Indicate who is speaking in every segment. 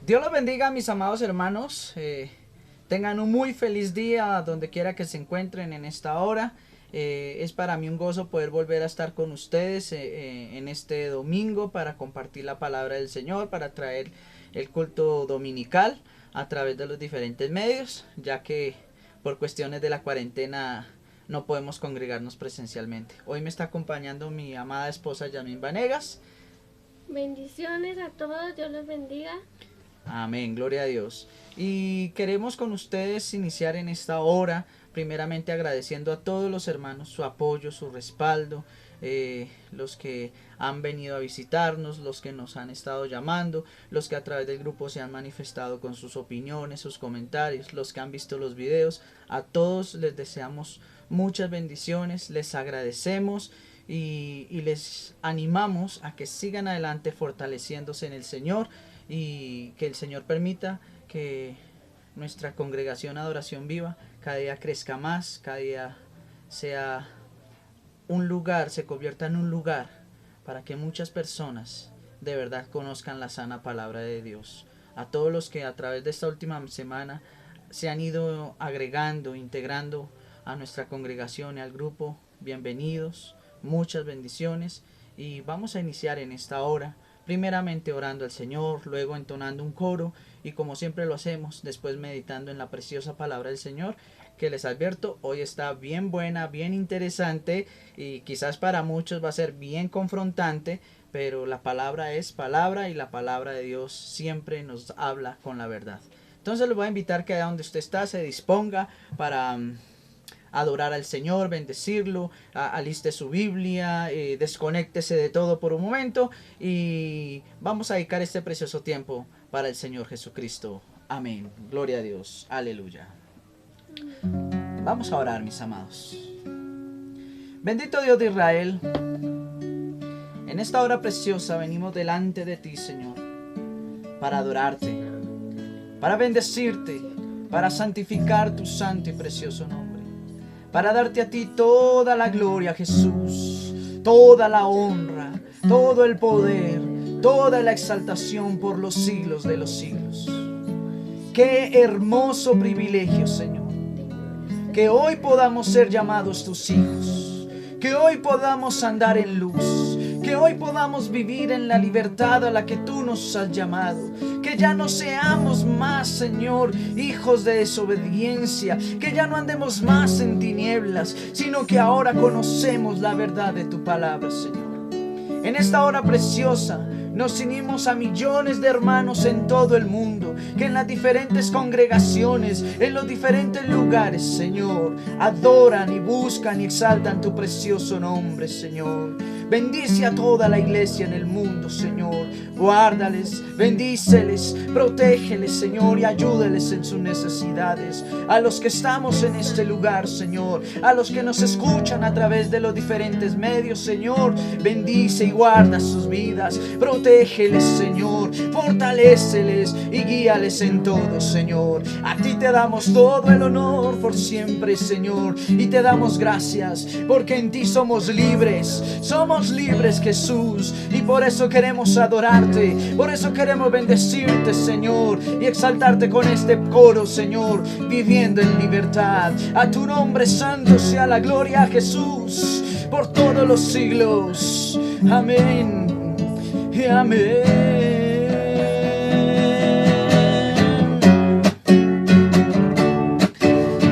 Speaker 1: Dios los bendiga, mis amados hermanos. Tengan un muy feliz día donde quiera que se encuentren en esta hora. Es para mí un gozo poder volver a estar con ustedes en este domingo para compartir la palabra del Señor, para traer el culto dominical a través de los diferentes medios, ya que por cuestiones de la cuarentena no podemos congregarnos presencialmente. Hoy me está acompañando mi amada esposa Yamin Vanegas.
Speaker 2: Bendiciones a todos, Dios los bendiga.
Speaker 1: Amén, gloria a Dios. Y queremos con ustedes iniciar en esta hora, primeramente agradeciendo a todos los hermanos su apoyo, su respaldo, los que han venido a visitarnos, los que nos han estado llamando, los que a través del grupo se han manifestado con sus opiniones, sus comentarios, los que han visto los videos. A todos les deseamos muchas bendiciones, les agradecemos y les animamos a que sigan adelante fortaleciéndose en el Señor, y que el Señor permita que nuestra congregación Adoración Viva cada día crezca más, cada día sea un lugar, se convierta en un lugar para que muchas personas de verdad conozcan la sana palabra de Dios. A todos los que a través de esta última semana se han ido agregando, integrando a nuestra congregación y al grupo, bienvenidos, muchas bendiciones, y vamos a iniciar en esta hora primeramente orando al Señor, luego entonando un coro y, como siempre lo hacemos, después meditando en la preciosa palabra del Señor, que les advierto, hoy está bien buena, bien interesante y quizás para muchos va a ser bien confrontante, pero la palabra es palabra y la palabra de Dios siempre nos habla con la verdad. Entonces les voy a invitar que allá donde usted está se disponga para adorar al Señor, bendecirlo, aliste su Biblia, desconéctese de todo por un momento y vamos a dedicar este precioso tiempo para el Señor Jesucristo. Amén. Gloria a Dios. Aleluya. Vamos a orar, mis amados. Bendito Dios de Israel, en esta hora preciosa venimos delante de ti, Señor, para adorarte, para bendecirte, para santificar tu santo y precioso nombre, para darte a ti toda la gloria, Jesús, toda la honra, todo el poder, toda la exaltación por los siglos de los siglos. Qué hermoso privilegio, Señor, que hoy podamos ser llamados tus hijos, que hoy podamos andar en luz, que hoy podamos vivir en la libertad a la que tú nos has llamado, que ya no seamos más, Señor, hijos de desobediencia, que ya no andemos más en tinieblas, sino que ahora conocemos la verdad de tu palabra, Señor. En esta hora preciosa nos unimos a millones de hermanos en todo el mundo, que en las diferentes congregaciones, en los diferentes lugares, Señor, adoran y buscan y exaltan tu precioso nombre, Señor. Bendice a toda la iglesia en el mundo, Señor. Guárdales, bendíceles, protégeles, Señor, y ayúdeles en sus necesidades. A los que estamos en este lugar, Señor, a los que nos escuchan a través de los diferentes medios, Señor, bendice y guarda sus vidas. Protégeles, Señor, fortaléceles y guíales en todo, Señor. A ti te damos todo el honor por siempre, Señor, y te damos gracias porque en ti somos libres, Jesús, y por eso queremos adorarte, por eso queremos bendecirte, Señor, y exaltarte con este coro, Señor, viviendo en libertad. A tu nombre santo sea la gloria, Jesús, por todos los siglos. Amén y amén.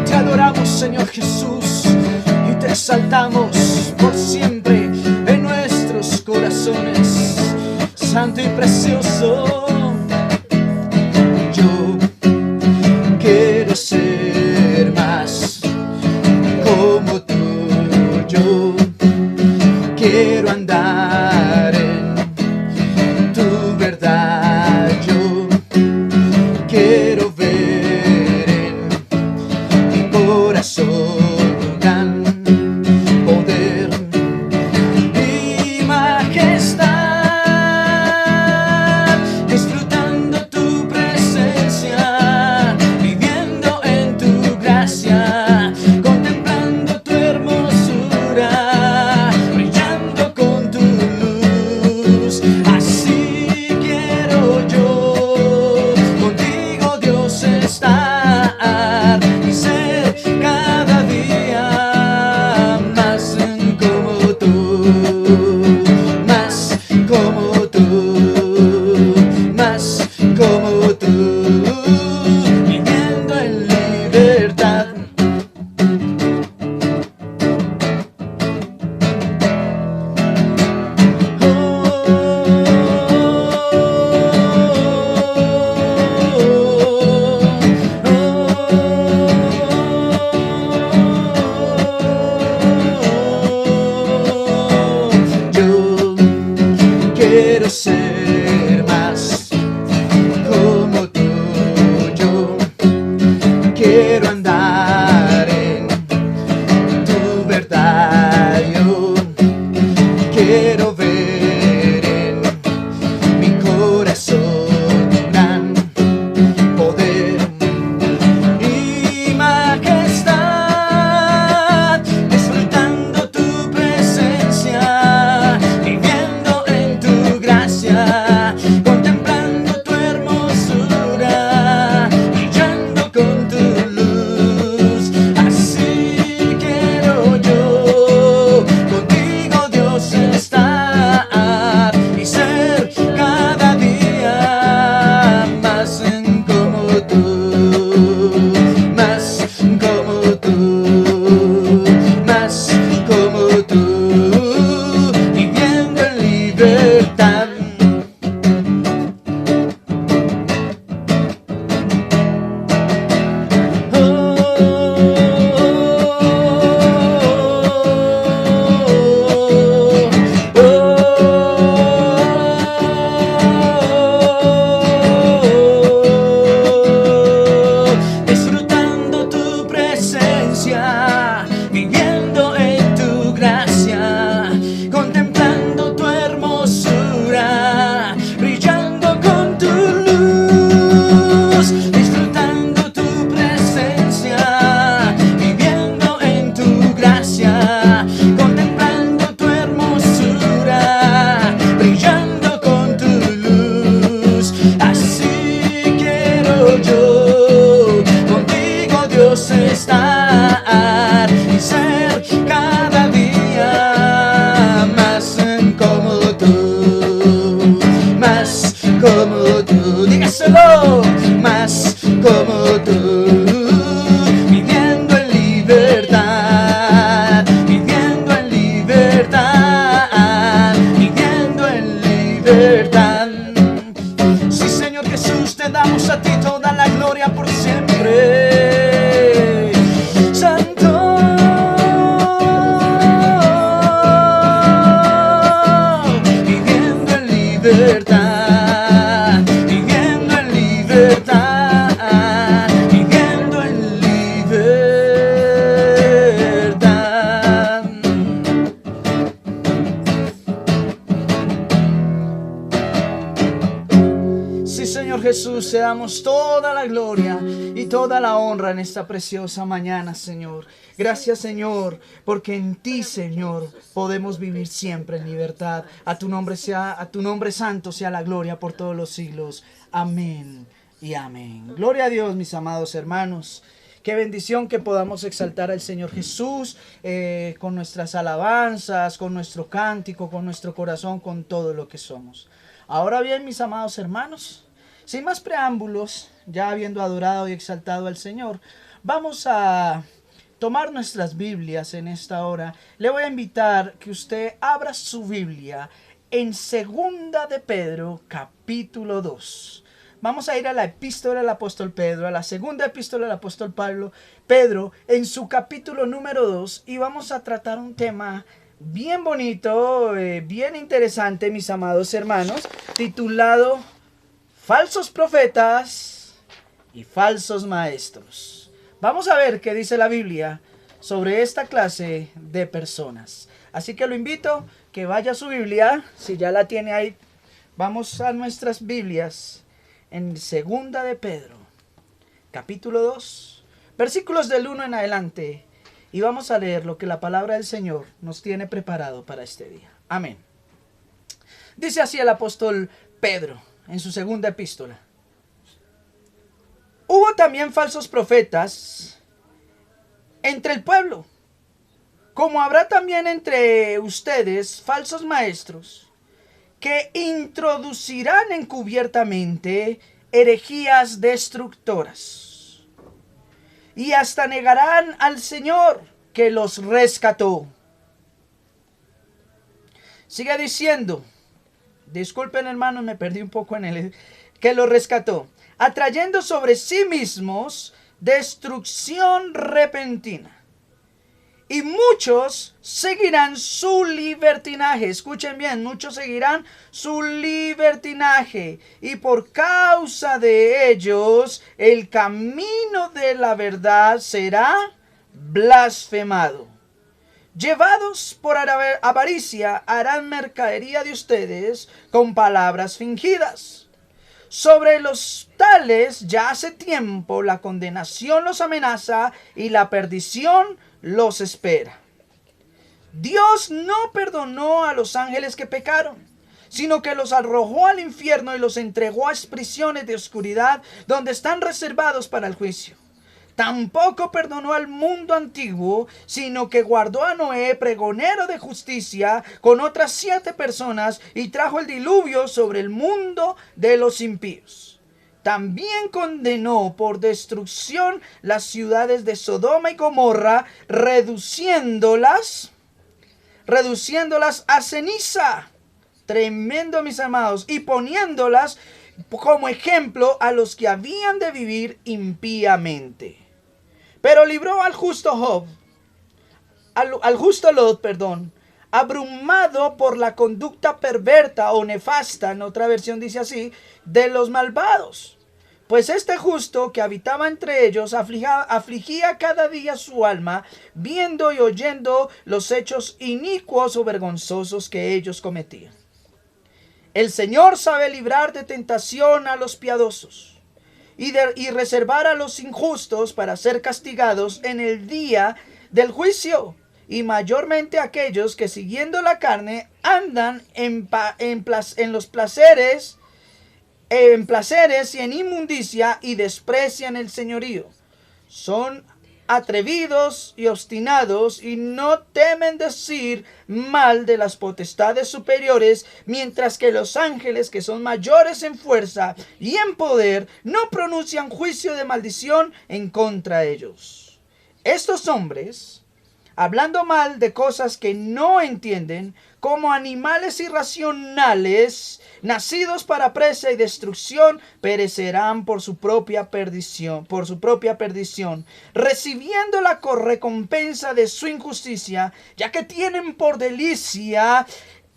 Speaker 1: Te adoramos, Señor Jesús, y te exaltamos por siempre en nuestros corazones. Santo y precioso, yo quiero ser más como tú. Yo quiero andar en tu verdad. Yo quiero ver en mi corazón gran poder y majestad. tú, dígaselo, más como tú, viviendo en libertad, viviendo en libertad, viviendo en libertad. Sí, Señor Jesús, te damos a ti toda la gloria por siempre. Santo, viviendo en libertad, viviendo en libertad, viviendo en libertad. Sí, Señor Jesús, te damos toda la gloria y toda la honra en esta preciosa mañana, Señor. Gracias, Señor, porque en ti, Señor, podemos vivir siempre en libertad. A tu nombre santo sea la gloria por todos los siglos. Amén y amén. Gloria a Dios, mis amados hermanos. Qué bendición que podamos exaltar al Señor Jesús con nuestras alabanzas, con nuestro cántico, con nuestro corazón, con todo lo que somos. Ahora bien, mis amados hermanos, sin más preámbulos, ya habiendo adorado y exaltado al Señor, vamos a tomar nuestras Biblias en esta hora. Le voy a invitar que usted abra su Biblia en Segunda de Pedro, capítulo 2. Vamos a ir a la epístola del apóstol Pedro, a la segunda epístola del apóstol Pedro, en su capítulo número 2, y vamos a tratar un tema bien bonito, bien interesante, mis amados hermanos, titulado Falsos profetas y falsos maestros. Vamos a ver qué dice la Biblia sobre esta clase de personas. Así que lo invito que vaya a su Biblia, si ya la tiene ahí. Vamos a nuestras Biblias en Segunda de Pedro, capítulo 2, versículos del 1 en adelante. Y vamos a leer lo que la palabra del Señor nos tiene preparado para este día. Amén. Dice así el apóstol Pedro en su segunda epístola. Hubo también falsos profetas entre el pueblo, como habrá también entre ustedes falsos maestros, que introducirán encubiertamente herejías destructoras, y hasta negarán al Señor que los rescató. Sigue diciendo, disculpen hermanos, me perdí un poco en el que los rescató, atrayendo sobre sí mismos destrucción repentina. Y muchos seguirán su libertinaje. Escuchen bien, muchos seguirán su libertinaje. Y por causa de ellos, el camino de la verdad será blasfemado. Llevados por avaricia, harán mercadería de ustedes con palabras fingidas. Sobre los tales ya hace tiempo la condenación los amenaza y la perdición los espera. Dios no perdonó a los ángeles que pecaron, sino que los arrojó al infierno y los entregó a prisiones de oscuridad, donde están reservados para el juicio. Tampoco perdonó al mundo antiguo, sino que guardó a Noé, pregonero de justicia, con otras 7 personas, y trajo el diluvio sobre el mundo de los impíos. También condenó por destrucción las ciudades de Sodoma y Gomorra, reduciéndolas a ceniza. Tremendo, mis amados. Y poniéndolas como ejemplo a los que habían de vivir impíamente. Pero libró al justo Lot, abrumado por la conducta perversa o nefasta, en otra versión dice así, de los malvados. Pues este justo que habitaba entre ellos afligía cada día su alma, viendo y oyendo los hechos inicuos o vergonzosos que ellos cometían. El Señor sabe librar de tentación a los piadosos y reservar a los injustos para ser castigados en el día del juicio, y mayormente aquellos que siguiendo la carne andan en placeres y en inmundicia y desprecian el señorío. Son atrevidos y obstinados y no temen decir mal de las potestades superiores, mientras que los ángeles, que son mayores en fuerza y en poder, no pronuncian juicio de maldición en contra de ellos. Estos hombres, hablando mal de cosas que no entienden, como animales irracionales, nacidos para presa y destrucción, perecerán por su propia perdición, recibiendo la recompensa de su injusticia, ya que tienen por delicia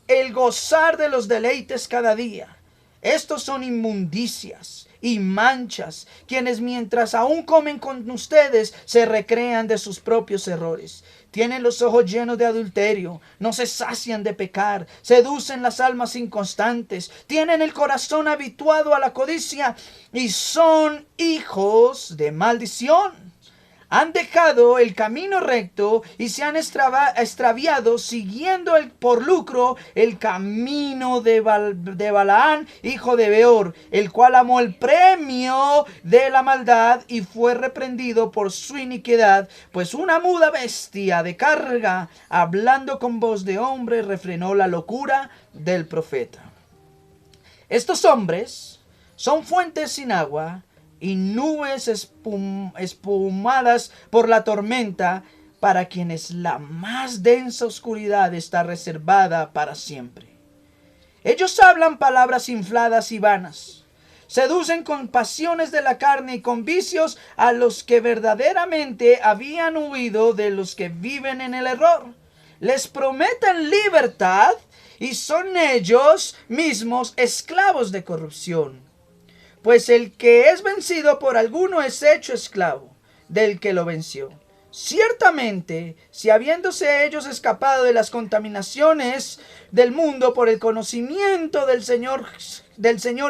Speaker 1: el gozar de los deleites cada día. Estos son inmundicias y manchas, quienes mientras aún comen con ustedes se recrean de sus propios errores. Tienen los ojos llenos de adulterio, no se sacian de pecar, seducen las almas inconstantes, tienen el corazón habituado a la codicia y son hijos de maldición. Han dejado el camino recto y se han extraviado siguiendo por lucro el camino de Balaán, hijo de Beor, el cual amó el premio de la maldad y fue reprendido por su iniquidad, pues una muda bestia de carga, hablando con voz de hombre, refrenó la locura del profeta. Estos hombres son fuentes sin agua y nubes espumadas por la tormenta, para quienes la más densa oscuridad está reservada para siempre. Ellos hablan palabras infladas y vanas, seducen con pasiones de la carne y con vicios a los que verdaderamente habían huido de los que viven en el error. Les prometen libertad y son ellos mismos esclavos de corrupción. Pues el que es vencido por alguno es hecho esclavo del que lo venció. Ciertamente, si habiéndose ellos escapado de las contaminaciones del mundo por el conocimiento del Señor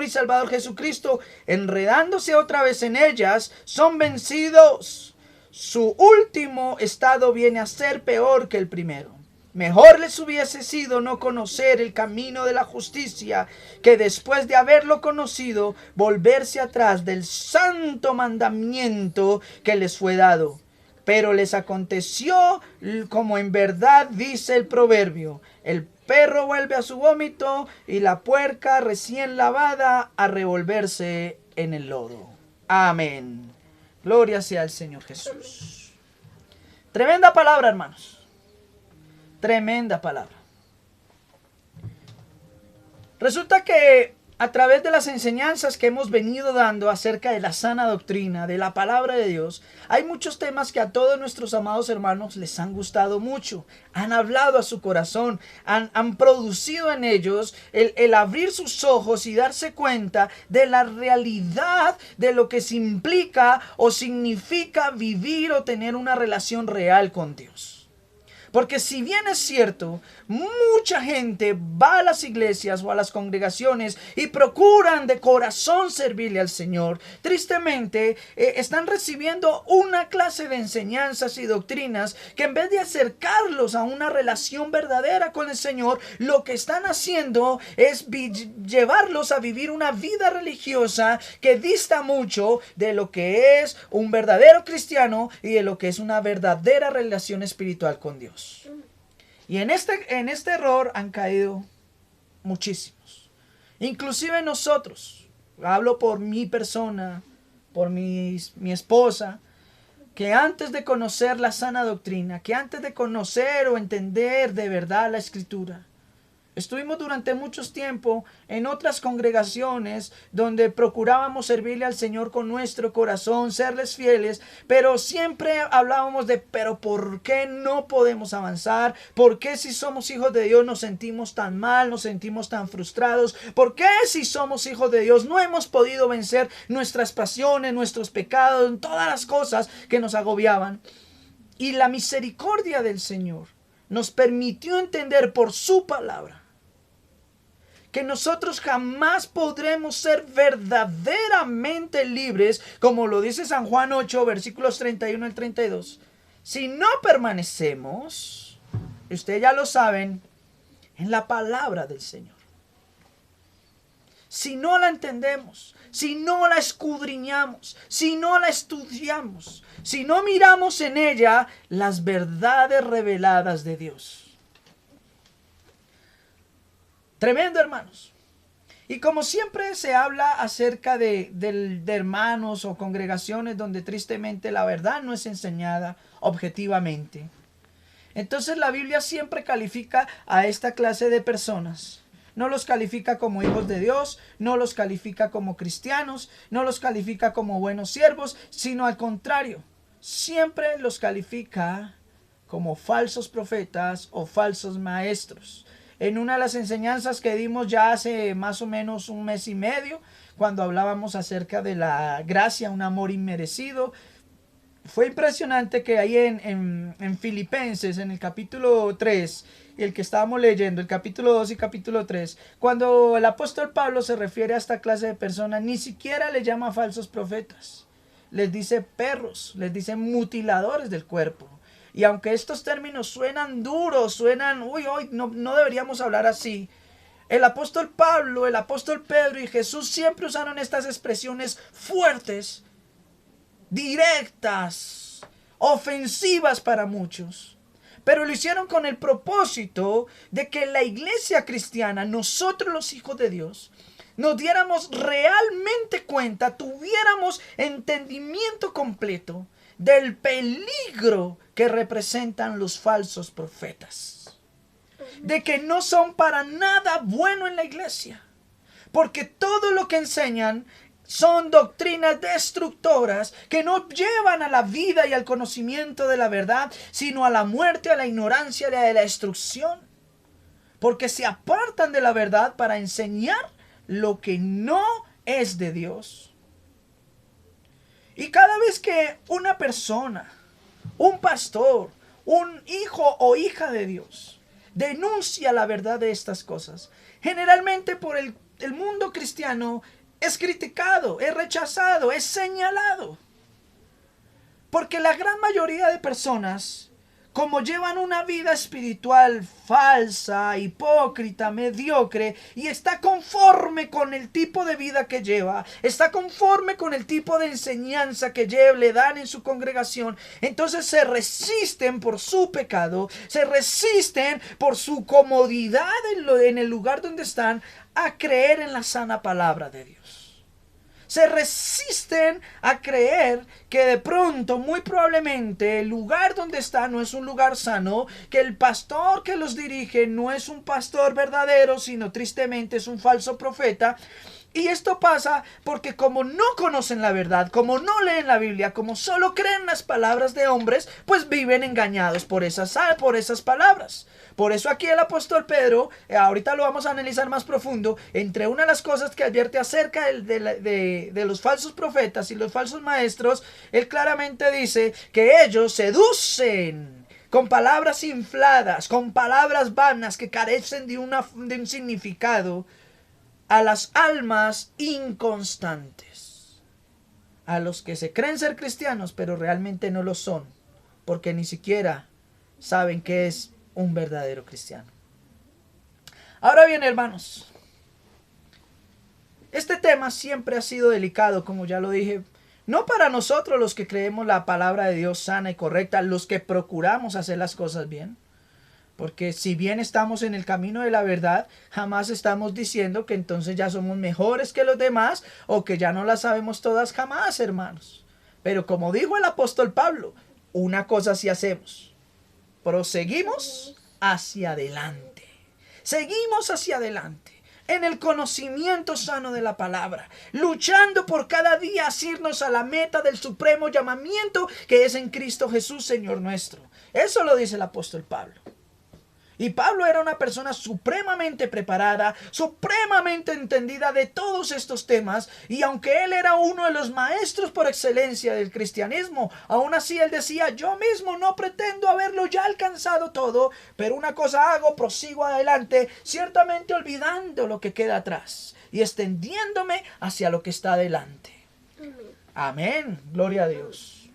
Speaker 1: y Salvador Jesucristo, enredándose otra vez en ellas, son vencidos, su último estado viene a ser peor que el primero. Mejor les hubiese sido no conocer el camino de la justicia, que después de haberlo conocido, volverse atrás del santo mandamiento que les fue dado. Pero les aconteció como en verdad dice el proverbio: el perro vuelve a su vómito y la puerca recién lavada a revolverse en el lodo. Amén. Gloria sea al Señor Jesús. Tremenda palabra, hermanos. Tremenda palabra. Resulta que a través de las enseñanzas que hemos venido dando acerca de la sana doctrina, de la palabra de Dios, hay muchos temas que a todos nuestros amados hermanos les han gustado mucho, han hablado a su corazón, han producido en ellos el abrir sus ojos y darse cuenta de la realidad de lo que se implica o significa vivir o tener una relación real con Dios. Porque si bien es cierto, mucha gente va a las iglesias o a las congregaciones y procuran de corazón servirle al Señor, tristemente están recibiendo una clase de enseñanzas y doctrinas que en vez de acercarlos a una relación verdadera con el Señor, lo que están haciendo es llevarlos a vivir una vida religiosa que dista mucho de lo que es un verdadero cristiano y de lo que es una verdadera relación espiritual con Dios. Y en este error han caído muchísimos. Inclusive nosotros. Hablo por mi persona, por mi esposa, que antes de conocer la sana doctrina, que antes de conocer o entender de verdad la Escritura, estuvimos durante mucho tiempo en otras congregaciones donde procurábamos servirle al Señor con nuestro corazón, serles fieles, pero siempre hablábamos de, pero ¿por qué no podemos avanzar? ¿Por qué si somos hijos de Dios nos sentimos tan mal, nos sentimos tan frustrados? ¿Por qué si somos hijos de Dios no hemos podido vencer nuestras pasiones, nuestros pecados, todas las cosas que nos agobiaban? Y la misericordia del Señor nos permitió entender por su palabra que nosotros jamás podremos ser verdaderamente libres, como lo dice San Juan 8, versículos 31 al 32, si no permanecemos, ustedes ya lo saben, en la palabra del Señor. si no la entendemos, si no la escudriñamos, si no la estudiamos, si no miramos en ella las verdades reveladas de Dios. Tremendo, hermanos. Y como siempre se habla acerca de hermanos o congregaciones donde tristemente la verdad no es enseñada objetivamente. Entonces la Biblia siempre califica a esta clase de personas. No los califica como hijos de Dios, no los califica como cristianos, no los califica como buenos siervos, sino al contrario, siempre los califica como falsos profetas o falsos maestros. En una de las enseñanzas que dimos ya hace más o menos un mes y medio, cuando hablábamos acerca de la gracia, un amor inmerecido, fue impresionante que ahí en Filipenses, en el capítulo 3, el que estábamos leyendo, el capítulo 2 y capítulo 3, cuando el apóstol Pablo se refiere a esta clase de personas, ni siquiera le llama falsos profetas. Les dice perros, les dice mutiladores del cuerpo. Y aunque estos términos suenan duros, suenan, no deberíamos hablar así. El apóstol Pablo, el apóstol Pedro y Jesús siempre usaron estas expresiones fuertes, directas, ofensivas para muchos. Pero lo hicieron con el propósito de que la iglesia cristiana, nosotros los hijos de Dios, nos diéramos realmente cuenta, tuviéramos entendimiento completo del peligro que representan los falsos profetas. De que no son para nada bueno en la iglesia. Porque todo lo que enseñan son doctrinas destructoras que no llevan a la vida y al conocimiento de la verdad, sino a la muerte, a la ignorancia y a la destrucción. Porque se apartan de la verdad para enseñar lo que no es de Dios. Y cada vez que una persona, un pastor, un hijo o hija de Dios denuncia la verdad de estas cosas, generalmente por el mundo cristiano es criticado, es rechazado, es señalado. Porque la gran mayoría de personas, como llevan una vida espiritual falsa, hipócrita, mediocre, y está conforme con el tipo de vida que lleva, está conforme con el tipo de enseñanza que le dan en su congregación, entonces se resisten por su pecado, se resisten por su comodidad en el lugar donde están a creer en la sana palabra de Dios. Se resisten a creer que de pronto, muy probablemente, el lugar donde está no es un lugar sano, que el pastor que los dirige no es un pastor verdadero, sino tristemente es un falso profeta. Y esto pasa porque como no conocen la verdad, como no leen la Biblia, como solo creen las palabras de hombres, pues viven engañados por esas palabras. Por eso aquí el apóstol Pedro, ahorita lo vamos a analizar más profundo, entre una de las cosas que advierte acerca de los falsos profetas y los falsos maestros, él claramente dice que ellos seducen con palabras infladas, con palabras vanas que carecen de un significado, a las almas inconstantes, a los que se creen ser cristianos pero realmente no lo son, porque ni siquiera saben qué es un verdadero cristiano. Ahora bien, hermanos, este tema siempre ha sido delicado, como ya lo dije, no para nosotros los que creemos la palabra de Dios sana y correcta, los que procuramos hacer las cosas bien. Porque si bien estamos en el camino de la verdad, jamás estamos diciendo que entonces ya somos mejores que los demás o que ya no las sabemos todas, jamás, hermanos. Pero como dijo el apóstol Pablo, una cosa sí hacemos: proseguimos hacia adelante. Seguimos hacia adelante en el conocimiento sano de la palabra, luchando por cada día asirnos a la meta del supremo llamamiento que es en Cristo Jesús, Señor nuestro. Eso lo dice el apóstol Pablo. Y Pablo era una persona supremamente preparada, supremamente entendida de todos estos temas, y aunque él era uno de los maestros por excelencia del cristianismo, aún así él decía: yo mismo no pretendo haberlo ya alcanzado todo, pero una cosa hago, prosigo adelante, ciertamente olvidando lo que queda atrás y extendiéndome hacia lo que está adelante. Amén, gloria a Dios.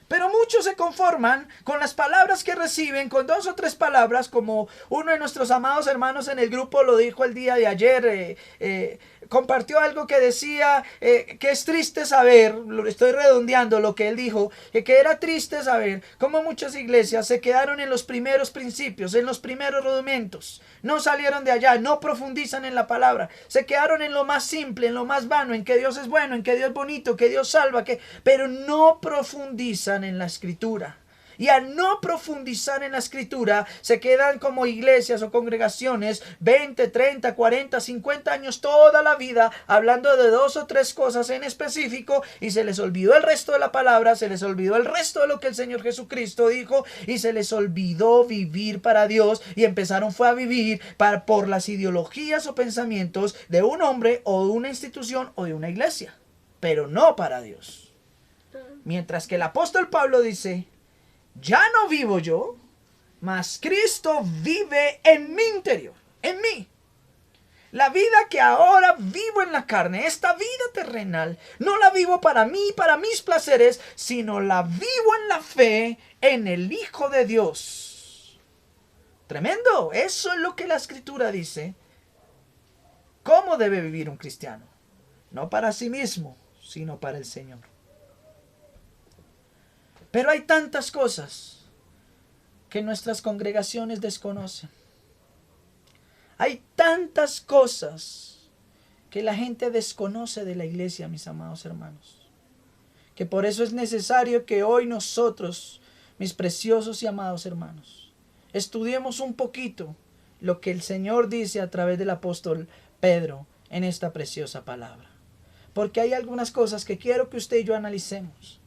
Speaker 1: Pero muchos se conforman con las palabras que reciben, con 2 o 3 palabras, como uno de nuestros amados hermanos en el grupo lo dijo el día de ayer. Compartió algo que decía que es triste saber, lo estoy redondeando lo que él dijo, que era triste saber cómo muchas iglesias se quedaron en los primeros principios, en los primeros rudimentos. No salieron de allá, no profundizan en la palabra, se quedaron en lo más simple, en lo más vano, en que Dios es bueno, en que Dios es bonito, que Dios salva, pero no profundizan en la escritura. Y al no profundizar en la escritura, se quedan como iglesias o congregaciones 20, 30, 40, 50 años, toda la vida, hablando de 2 o 3 cosas en específico, y se les olvidó el resto de la palabra, se les olvidó el resto de lo que el Señor Jesucristo dijo, y se les olvidó vivir para Dios, y empezaron fue a vivir por las ideologías o pensamientos de un hombre o de una institución o de una iglesia, pero no para Dios. Mientras que el apóstol Pablo dice: ya no vivo yo, mas Cristo vive en mi interior, en mí. La vida que ahora vivo en la carne, esta vida terrenal, no la vivo para mí, para mis placeres, sino la vivo en la fe en el Hijo de Dios. Tremendo, eso es lo que la Escritura dice. ¿Cómo debe vivir un cristiano? No para sí mismo, sino para el Señor. Pero hay tantas cosas que nuestras congregaciones desconocen. Hay tantas cosas que la gente desconoce de la iglesia, mis amados hermanos. Que por eso es necesario que hoy nosotros, mis preciosos y amados hermanos, estudiemos un poquito lo que el Señor dice a través del apóstol Pedro en esta preciosa palabra. Porque hay algunas cosas que quiero que usted y yo analicemos,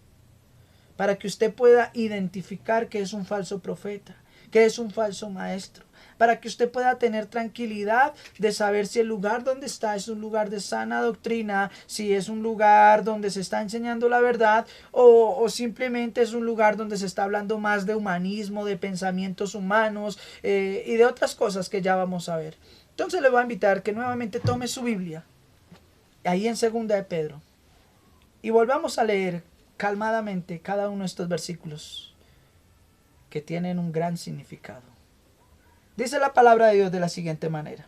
Speaker 1: para que usted pueda identificar que es un falso profeta, que es un falso maestro, para que usted pueda tener tranquilidad de saber si el lugar donde está es un lugar de sana doctrina, si es un lugar donde se está enseñando la verdad, o simplemente es un lugar donde se está hablando más de humanismo, de pensamientos humanos y de otras cosas que ya vamos a ver. Entonces le voy a invitar que nuevamente tome su Biblia, ahí en 2 de Pedro, y volvamos a leer calmadamente cada uno de estos versículos que tienen un gran significado. Dice la palabra de Dios de la siguiente manera: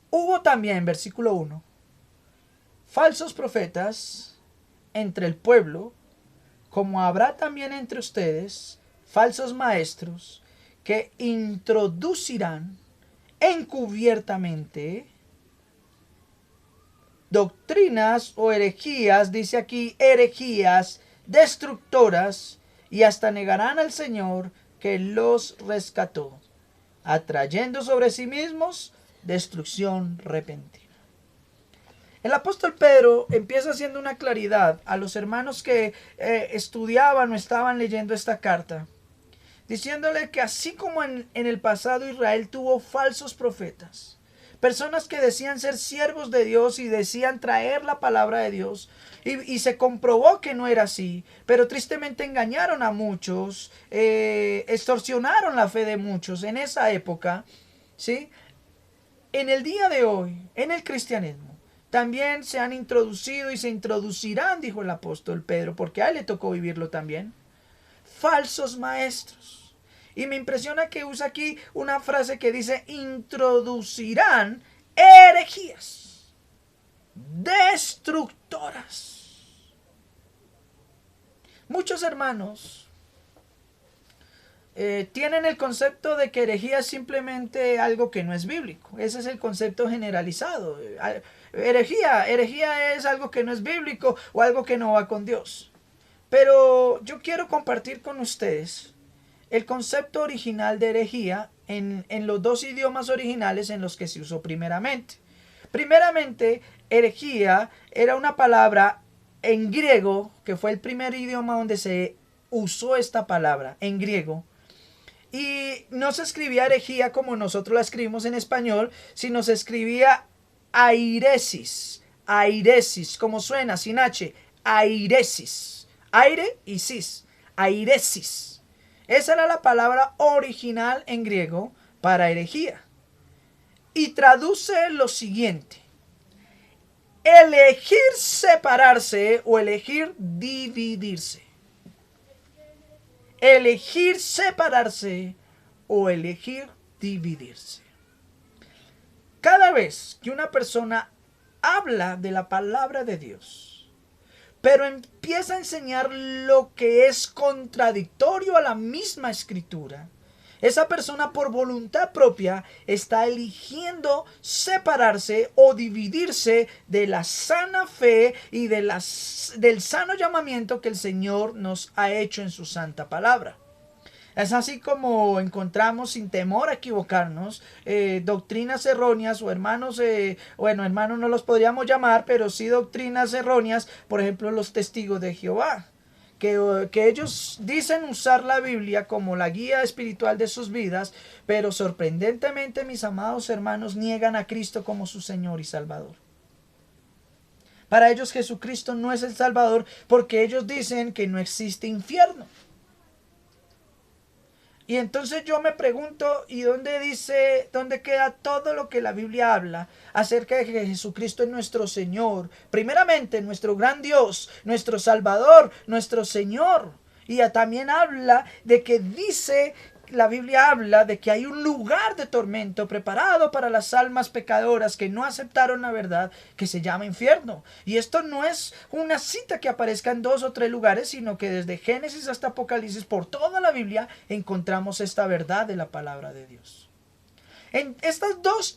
Speaker 1: hubo también, versículo 1, falsos profetas entre el pueblo, como habrá también entre ustedes falsos maestros que introducirán encubiertamente doctrinas o herejías, dice aquí herejías destructoras, y hasta negarán al Señor que los rescató, atrayendo sobre sí mismos destrucción repentina. El apóstol Pedro empieza haciendo una claridad a los hermanos que estudiaban o estaban leyendo esta carta, diciéndole que así como en el pasado Israel tuvo falsos profetas, personas que decían ser siervos de Dios y decían traer la palabra de Dios, y se comprobó que no era así, pero tristemente engañaron a muchos, extorsionaron la fe de muchos en esa época, ¿sí? En el día de hoy, en el cristianismo, también se han introducido y se introducirán, dijo el apóstol Pedro, porque a él le tocó vivirlo también, falsos maestros. Y me impresiona que usa aquí una frase que dice: introducirán herejías destructoras. Muchos hermanos tienen el concepto de que herejía es simplemente algo que no es bíblico. Ese es el concepto generalizado. Herejía es algo que no es bíblico o algo que no va con Dios. Pero yo quiero compartir con ustedes el concepto original de herejía en los 2 idiomas originales en los que se usó primeramente. Primeramente, herejía era una palabra en griego, que fue el primer idioma donde se usó esta palabra, en griego. Y no se escribía herejía como nosotros la escribimos en español, sino se escribía airesis, como suena, sin H, airesis, aire y sis, airesis. Esa era la palabra original en griego para herejía. Y traduce lo siguiente: elegir separarse o elegir dividirse. Elegir separarse o elegir dividirse. Cada vez que una persona habla de la palabra de Dios, pero empieza a enseñar lo que es contradictorio a la misma escritura, esa persona por voluntad propia está eligiendo separarse o dividirse de la sana fe y del sano llamamiento que el Señor nos ha hecho en su santa palabra. Es así como encontramos, sin temor a equivocarnos, doctrinas erróneas o hermanos, hermanos no los podríamos llamar, pero sí doctrinas erróneas, por ejemplo los testigos de Jehová. Que ellos dicen usar la Biblia como la guía espiritual de sus vidas, pero sorprendentemente, mis amados hermanos, niegan a Cristo como su Señor y Salvador. Para ellos Jesucristo no es el Salvador porque ellos dicen que no existe infierno. Y entonces yo me pregunto, ¿y dónde queda todo lo que la Biblia habla acerca de que Jesucristo es nuestro Señor? Primeramente, nuestro gran Dios, nuestro Salvador, nuestro Señor. Y también habla de que la Biblia habla de que hay un lugar de tormento preparado para las almas pecadoras que no aceptaron la verdad, que se llama infierno. Y esto no es una cita que aparezca en 2 o 3 lugares, sino que desde Génesis hasta Apocalipsis, por toda la Biblia, encontramos esta verdad de la palabra de Dios.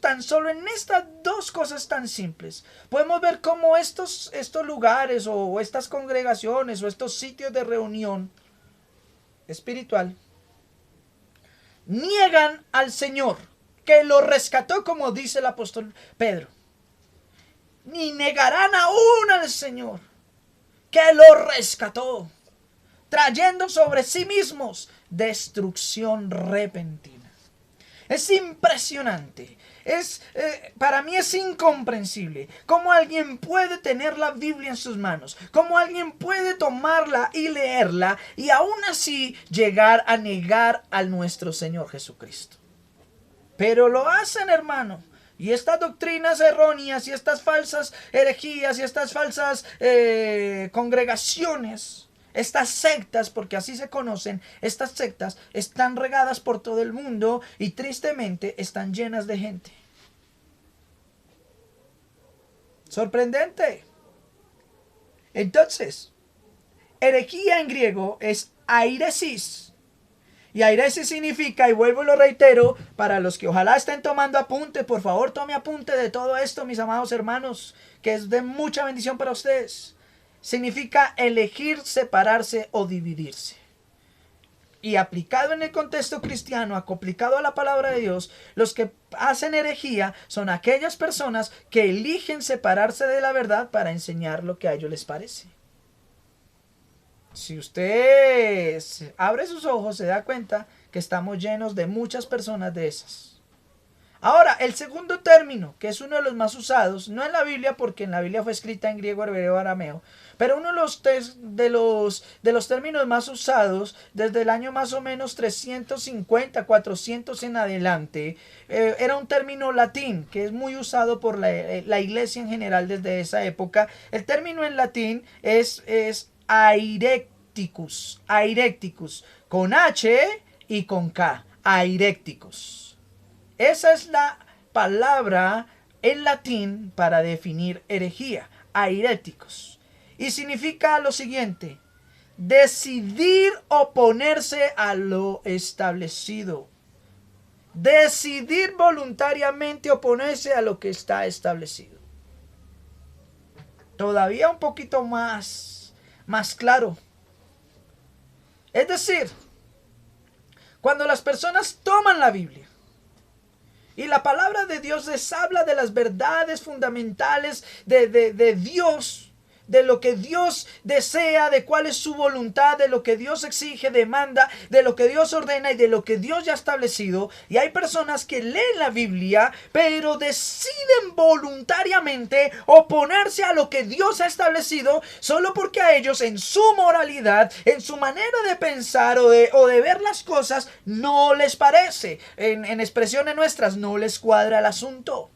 Speaker 1: Tan solo en estas dos cosas tan simples, podemos ver cómo estos lugares o estas congregaciones o estos sitios de reunión espiritual niegan al Señor, que lo rescató, como dice el apóstol Pedro. Ni negarán aún al Señor, que lo rescató, trayendo sobre sí mismos destrucción repentina. Es impresionante. Para mí es incomprensible cómo alguien puede tener la Biblia en sus manos, cómo alguien puede tomarla y leerla y aún así llegar a negar a nuestro Señor Jesucristo. Pero lo hacen, hermano. Y estas doctrinas erróneas y estas falsas herejías y estas falsas congregaciones, estas sectas, porque así se conocen, estas sectas están regadas por todo el mundo y tristemente están llenas de gente. Sorprendente. Entonces, herejía en griego es airesis. Y airesis significa, y vuelvo y lo reitero, para los que ojalá estén tomando apunte, por favor tome apunte de todo esto, mis amados hermanos, que es de mucha bendición para ustedes. Significa elegir separarse o dividirse. Y aplicado en el contexto cristiano, aplicado a la palabra de Dios, los que hacen herejía son aquellas personas que eligen separarse de la verdad para enseñar lo que a ellos les parece. Si usted abre sus ojos, se da cuenta que estamos llenos de muchas personas de esas. Ahora, el segundo término, que es uno de los más usados, no en la Biblia, porque en la Biblia fue escrita en griego, hebreo, arameo, pero uno de los términos más usados desde el año más o menos 350, 400 en adelante, era un término latín que es muy usado por la iglesia en general desde esa época. El término en latín es airecticus, con H y con K, airecticus. Esa es la palabra en latín para definir herejía, airecticus. Y significa lo siguiente: decidir oponerse a lo establecido. Decidir voluntariamente oponerse a lo que está establecido. Todavía un poquito más claro. Es decir, cuando las personas toman la Biblia y la palabra de Dios les habla de las verdades fundamentales de Dios, de lo que Dios desea, de cuál es su voluntad, de lo que Dios exige, demanda, de lo que Dios ordena y de lo que Dios ya ha establecido. Y hay personas que leen la Biblia, pero deciden voluntariamente oponerse a lo que Dios ha establecido, solo porque a ellos en su moralidad, en su manera de pensar o de ver las cosas, no les parece. En expresiones nuestras, no les cuadra el asunto.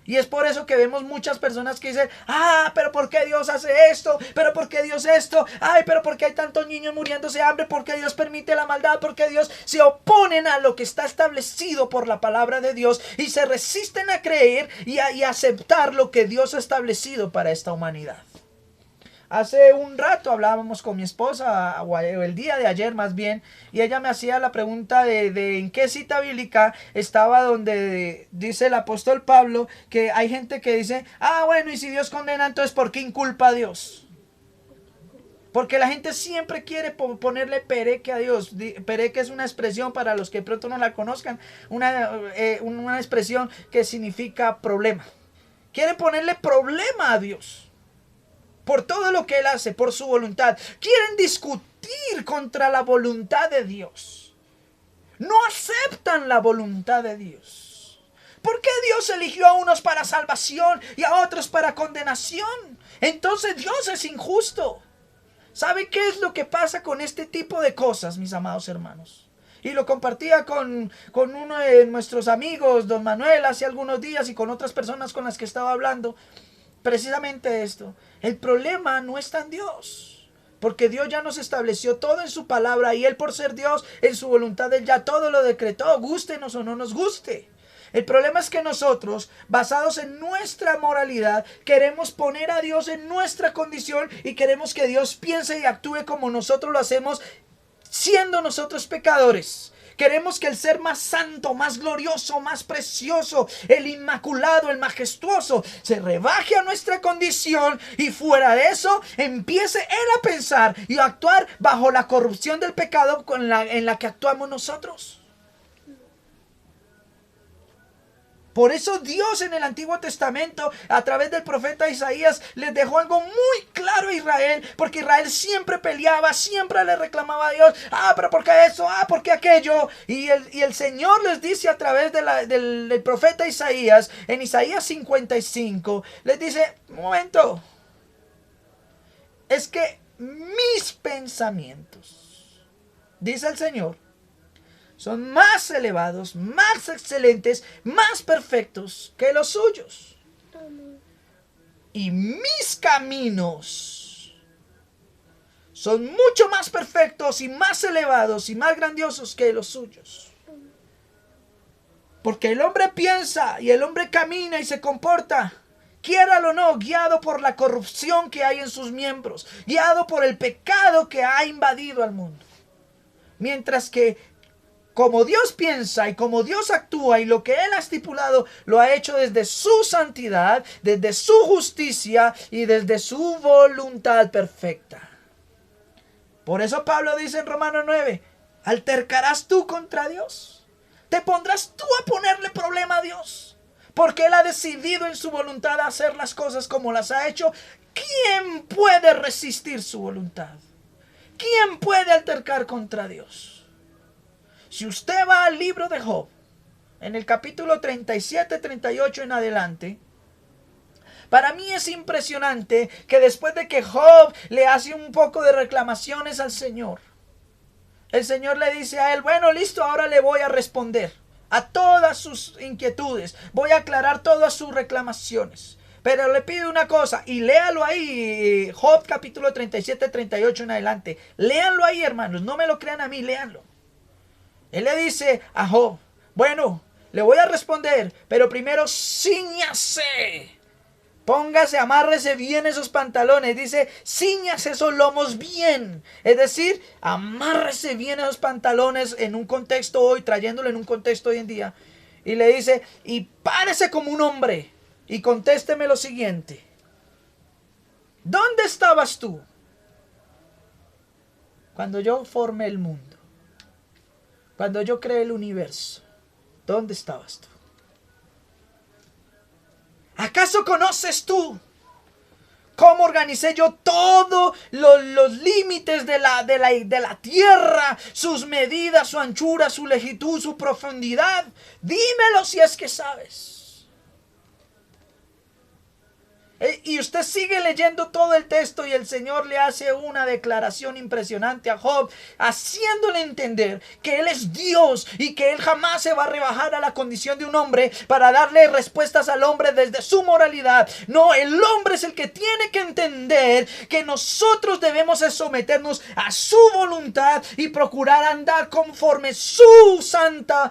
Speaker 1: Y es por eso que vemos muchas personas que dicen, pero ¿por qué Dios hace esto? ¿Pero por qué Dios esto? Ay, pero ¿por qué hay tantos niños muriéndose de hambre? ¿Por qué Dios permite la maldad? ¿Por qué Dios se oponen a lo que está establecido por la palabra de Dios y se resisten a creer y a aceptar lo que Dios ha establecido para esta humanidad? Hace un rato hablábamos con mi esposa, o el día de ayer más bien, y ella me hacía la pregunta de en qué cita bíblica estaba donde dice el apóstol Pablo que hay gente que dice, bueno, y si Dios condena, entonces ¿por qué inculpa a Dios? Porque la gente siempre quiere ponerle pereque a Dios. Pereque es una expresión, para los que pronto no la conozcan, una expresión que significa problema. Quieren ponerle problema a Dios por todo lo que Él hace, por su voluntad. Quieren discutir contra la voluntad de Dios. No aceptan la voluntad de Dios. ¿Por qué Dios eligió a unos para salvación y a otros para condenación? Entonces Dios es injusto. ¿Sabe qué es lo que pasa con este tipo de cosas, mis amados hermanos? Y lo compartía con uno de nuestros amigos, don Manuel, hace algunos días, y con otras personas con las que estaba hablando. Precisamente esto. El problema no está en Dios, porque Dios ya nos estableció todo en su palabra, y Él, por ser Dios, en su voluntad, Él ya todo lo decretó, gústenos o no nos guste. El problema es que nosotros, basados en nuestra moralidad, queremos poner a Dios en nuestra condición y queremos que Dios piense y actúe como nosotros lo hacemos, siendo nosotros pecadores. Queremos que el ser más santo, más glorioso, más precioso, el inmaculado, el majestuoso, se rebaje a nuestra condición, y fuera de eso empiece Él a pensar y a actuar bajo la corrupción del pecado en la que actuamos nosotros. Por eso Dios en el Antiguo Testamento, a través del profeta Isaías, les dejó algo muy claro a Israel, porque Israel siempre peleaba, siempre le reclamaba a Dios, pero ¿por qué eso? ¿Por qué aquello? Y el Señor les dice a través del profeta Isaías, en Isaías 55, les dice, un momento, es que mis pensamientos, dice el Señor, son más elevados, más excelentes, más perfectos que los suyos. Y mis caminos son mucho más perfectos y más elevados y más grandiosos que los suyos. Porque el hombre piensa y el hombre camina y se comporta, quiéralo o no, guiado por la corrupción que hay en sus miembros, guiado por el pecado que ha invadido al mundo. Mientras que como Dios piensa y como Dios actúa, y lo que Él ha estipulado lo ha hecho desde su santidad, desde su justicia y desde su voluntad perfecta. Por eso Pablo dice en Romanos 9, ¿altercarás tú contra Dios? ¿Te pondrás tú a ponerle problema a Dios? Porque Él ha decidido en su voluntad hacer las cosas como las ha hecho. ¿Quién puede resistir su voluntad? ¿Quién puede altercar contra Dios? Si usted va al libro de Job, en el capítulo 37, 38 en adelante, para mí es impresionante que después de que Job le hace un poco de reclamaciones al Señor, el Señor le dice a él, bueno, listo, ahora le voy a responder a todas sus inquietudes, voy a aclarar todas sus reclamaciones. Pero le pido una cosa, y léalo ahí, Job capítulo 37, 38 en adelante. Léanlo ahí, hermanos, no me lo crean a mí, léanlo. Él le dice a Job, bueno, le voy a responder, pero primero cíñase. Póngase, amárrese bien esos pantalones. Dice, cíñase esos lomos bien. Es decir, amárrese bien esos pantalones en un contexto hoy, trayéndolo en un contexto hoy en día. Y le dice, y párese como un hombre y contésteme lo siguiente. ¿Dónde estabas tú cuando yo formé el mundo? Cuando yo creé el universo, ¿dónde estabas tú? ¿Acaso conoces tú cómo organicé yo todos los límites de la tierra, sus medidas, su anchura, su longitud, su profundidad? Dímelo si es que sabes. Y usted sigue leyendo todo el texto y el Señor le hace una declaración impresionante a Job, haciéndole entender que Él es Dios y que Él jamás se va a rebajar a la condición de un hombre para darle respuestas al hombre desde su moralidad. No, el hombre es el que tiene que entender que nosotros debemos someternos a su voluntad y procurar andar conforme su santa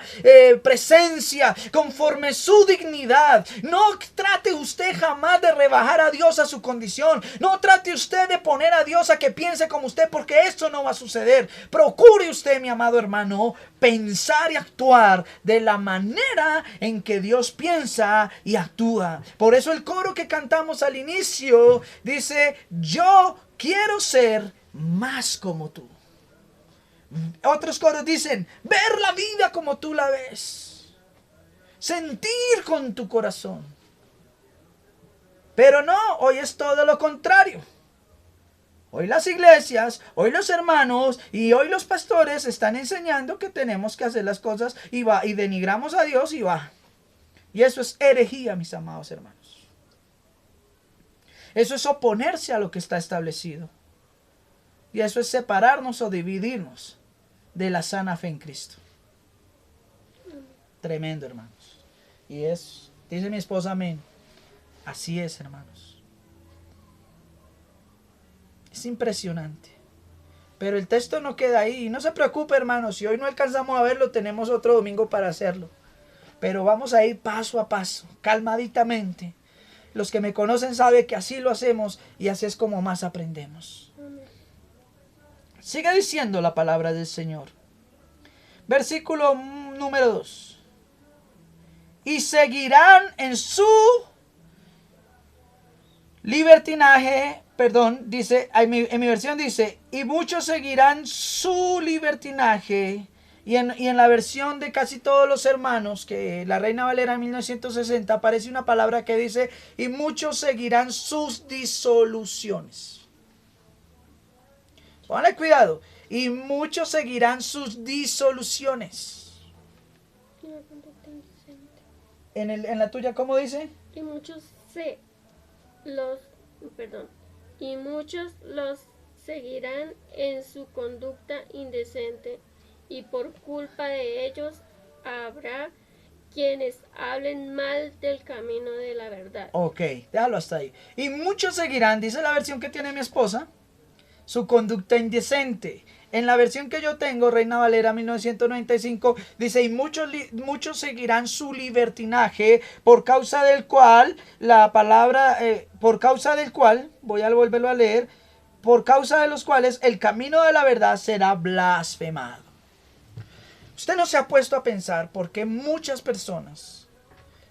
Speaker 1: presencia, conforme su dignidad. No trate usted jamás de rebajar a Dios a su condición. No trate usted de poner a Dios a que piense como usted, porque esto no va a suceder. Procure usted, mi amado hermano, pensar y actuar de la manera en que Dios piensa y actúa. Por eso el coro que cantamos al inicio dice: yo quiero ser más como tú. Otros coros dicen: ver la vida como tú la ves, sentir con tu corazón. Pero no, hoy es todo lo contrario. Hoy las iglesias, hoy los hermanos y hoy los pastores están enseñando que tenemos que hacer las cosas y denigramos a Dios y va. Y eso es herejía, mis amados hermanos. Eso es oponerse a lo que está establecido. Y eso es separarnos o dividirnos de la sana fe en Cristo. Tremendo, hermanos. Y es, dice mi esposa, amén. Así es, hermanos. Es impresionante. Pero el texto no queda ahí. Y no se preocupe, hermanos. Si hoy no alcanzamos a verlo, tenemos otro domingo para hacerlo. Pero vamos a ir paso a paso, calmaditamente. Los que me conocen saben que así lo hacemos y así es como más aprendemos. Sigue diciendo la palabra del Señor. Versículo número 2. Y seguirán en su libertinaje, dice, en mi versión dice, y muchos seguirán su libertinaje. Y en la versión de casi todos los hermanos, que la Reina Valera en 1960, aparece una palabra que dice, y muchos seguirán sus disoluciones. Ponle cuidado. Y muchos seguirán sus disoluciones. En la tuya, ¿cómo dice?
Speaker 2: Y muchos los seguirán en su conducta indecente, y por culpa de ellos habrá quienes hablen mal del camino de la verdad.
Speaker 1: Ok, déjalo hasta ahí. Y muchos seguirán, dice la versión que tiene mi esposa, su conducta indecente. En la versión que yo tengo, Reina Valera 1995, dice, y muchos seguirán su libertinaje, por causa del cual, voy a volverlo a leer, por causa de los cuales el camino de la verdad será blasfemado. Usted no se ha puesto a pensar por qué muchas personas,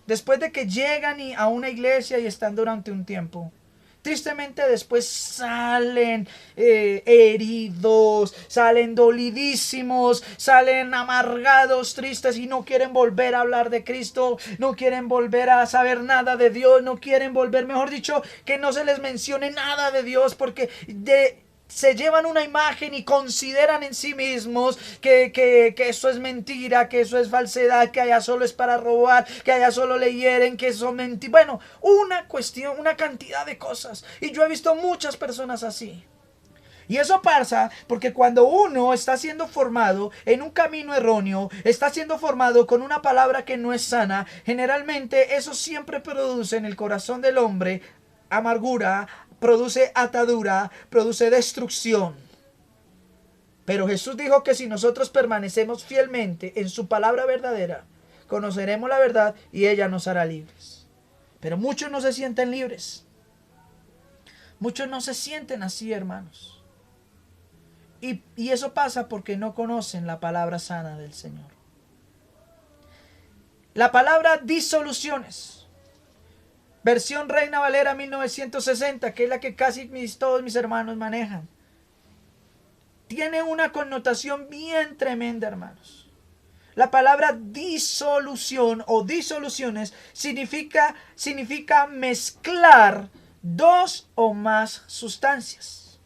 Speaker 1: después de que llegan a una iglesia y están durante un tiempo, tristemente después salen heridos, salen dolidísimos, salen amargados, tristes y no quieren volver a hablar de Cristo, no quieren volver a saber nada de Dios, no quieren volver, mejor dicho, que no se les mencione nada de Dios porque se llevan una imagen y consideran en sí mismos que eso es mentira, que eso es falsedad, que allá solo es para robar, que allá solo le hieren, que eso es mentira. Bueno, una cantidad de cosas. Y yo he visto muchas personas así. Y eso pasa porque cuando uno está siendo formado en un camino erróneo, está siendo formado con una palabra que no es sana, generalmente eso siempre produce en el corazón del hombre amargura, produce atadura, produce destrucción. Pero Jesús dijo que si nosotros permanecemos fielmente en su palabra verdadera, conoceremos la verdad y ella nos hará libres. Pero muchos no se sienten libres. Muchos no se sienten así, hermanos. Y eso pasa porque no conocen la palabra sana del Señor. La palabra disoluciones. Versión Reina Valera 1960, que es la que casi todos mis hermanos manejan. Tiene una connotación bien tremenda, hermanos. La palabra disolución o disoluciones significa mezclar dos o más sustancias.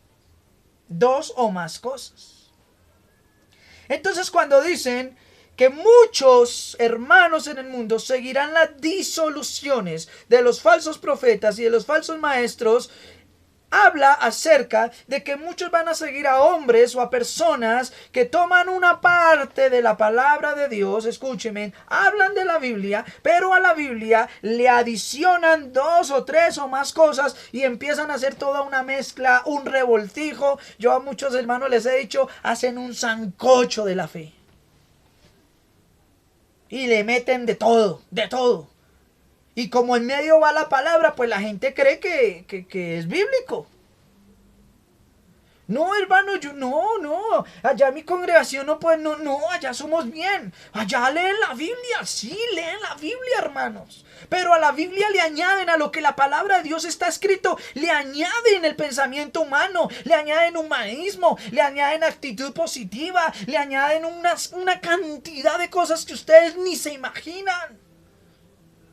Speaker 1: Dos o más cosas. Entonces cuando dicen que muchos hermanos en el mundo seguirán las disoluciones de los falsos profetas y de los falsos maestros, habla acerca de que muchos van a seguir a hombres o a personas que toman una parte de la palabra de Dios, escúcheme, hablan de la Biblia, pero a la Biblia le adicionan 2 o 3 o más cosas y empiezan a hacer toda una mezcla, un revoltijo. Yo a muchos hermanos les he dicho, hacen un sancocho de la fe. Y le meten de todo, de todo. Y como en medio va la palabra, pues la gente cree que es bíblico. No, hermano, no. Allá mi congregación no puede, no, allá somos bien. Allá leen la Biblia, sí, leen la Biblia, hermanos. Pero a la Biblia le añaden, a lo que la palabra de Dios está escrito, le añaden el pensamiento humano, le añaden humanismo, le añaden actitud positiva, le añaden una cantidad de cosas que ustedes ni se imaginan.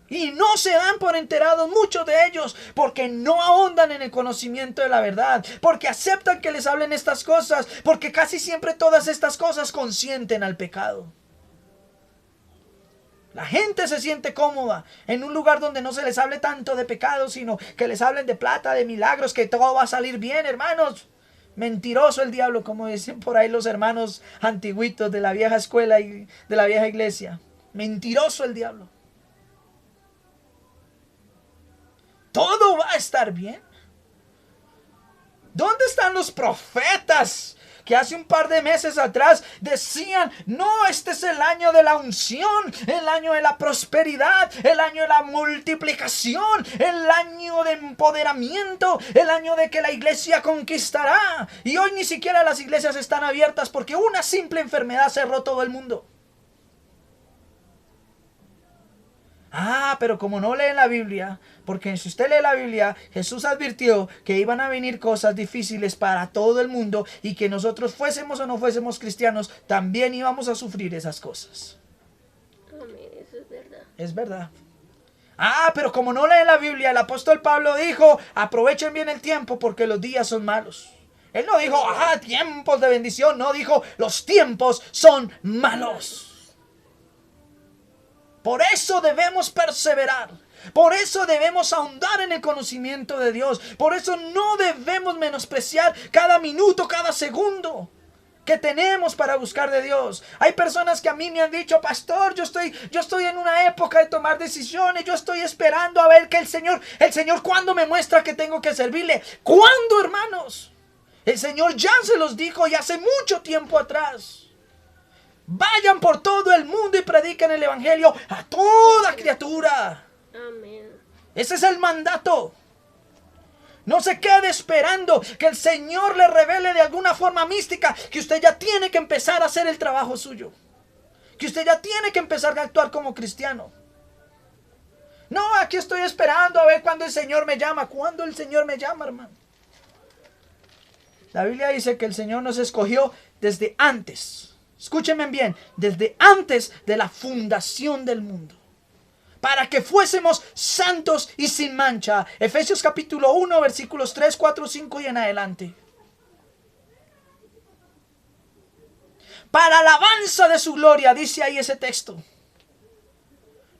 Speaker 1: Y no se dan por enterados muchos de ellos, porque no ahondan en el conocimiento de la verdad, porque aceptan que les hablen estas cosas, porque casi siempre todas estas cosas consienten al pecado. La gente se siente cómoda en un lugar donde no se les hable tanto de pecado, sino que les hablen de plata, de milagros, que todo va a salir bien, hermanos. Mentiroso el diablo, como dicen por ahí los hermanos antiguitos de la vieja escuela y de la vieja iglesia. Mentiroso el diablo. Todo va a estar bien. ¿Dónde están los profetas que hace un par de meses atrás decían, no, este es el año de la unción, el año de la prosperidad, el año de la multiplicación, el año de empoderamiento, el año de que la iglesia conquistará? Y hoy ni siquiera las iglesias están abiertas porque una simple enfermedad cerró todo el mundo. Pero como no leen la Biblia, porque si usted lee la Biblia, Jesús advirtió que iban a venir cosas difíciles para todo el mundo y que nosotros fuésemos o no fuésemos cristianos, también íbamos a sufrir esas cosas.
Speaker 2: Amén, eso es verdad.
Speaker 1: Es verdad. Pero como no leen la Biblia, el apóstol Pablo dijo, aprovechen bien el tiempo porque los días son malos. Él no dijo, tiempos de bendición, no, dijo, los tiempos son malos. Por eso debemos perseverar. Por eso debemos ahondar en el conocimiento de Dios. Por eso no debemos menospreciar cada minuto, cada segundo que tenemos para buscar de Dios. Hay personas que a mí me han dicho, pastor, yo estoy en una época de tomar decisiones. Yo estoy esperando a ver que el Señor ¿cuándo me muestra que tengo que servirle? ¿Cuándo, hermanos? El Señor ya se los dijo y hace mucho tiempo atrás. Vayan por todo el mundo y prediquen el evangelio a toda criatura.
Speaker 2: Amén.
Speaker 1: Ese es el mandato. No se quede esperando que el Señor le revele de alguna forma mística que usted ya tiene que empezar a hacer el trabajo suyo. Que usted ya tiene que empezar a actuar como cristiano. No, aquí estoy esperando a ver cuándo el Señor me llama. ¿Cuándo el Señor me llama, hermano? La Biblia dice que el Señor nos escogió desde antes. Escúchenme bien, desde antes de la fundación del mundo, para que fuésemos santos y sin mancha. Efesios capítulo 1, versículos 3, 4, 5 y en adelante. Para alabanza de su gloria, dice ahí ese texto.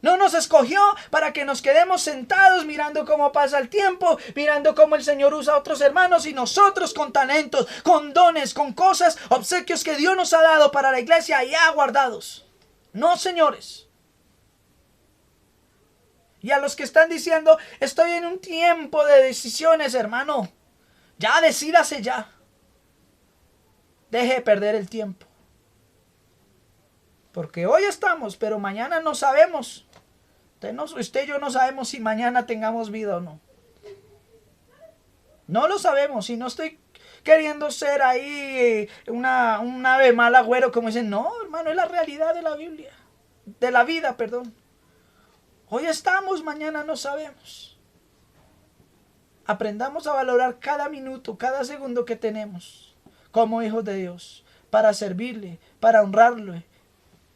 Speaker 1: No nos escogió para que nos quedemos sentados mirando cómo pasa el tiempo, mirando cómo el Señor usa a otros hermanos y nosotros con talentos, con dones, con cosas, obsequios que Dios nos ha dado para la iglesia ya guardados. No, señores. Y a los que están diciendo, estoy en un tiempo de decisiones, hermano, ya decídase ya. Deje de perder el tiempo. Porque hoy estamos, pero mañana no sabemos. Usted y yo no sabemos si mañana tengamos vida o no. No lo sabemos. Y no estoy queriendo ser ahí una ave mal agüero, como dicen. No, hermano, es la realidad de la Biblia. De la vida, perdón. Hoy estamos, mañana no sabemos. Aprendamos a valorar cada minuto, cada segundo que tenemos como hijos de Dios, para servirle, para honrarle,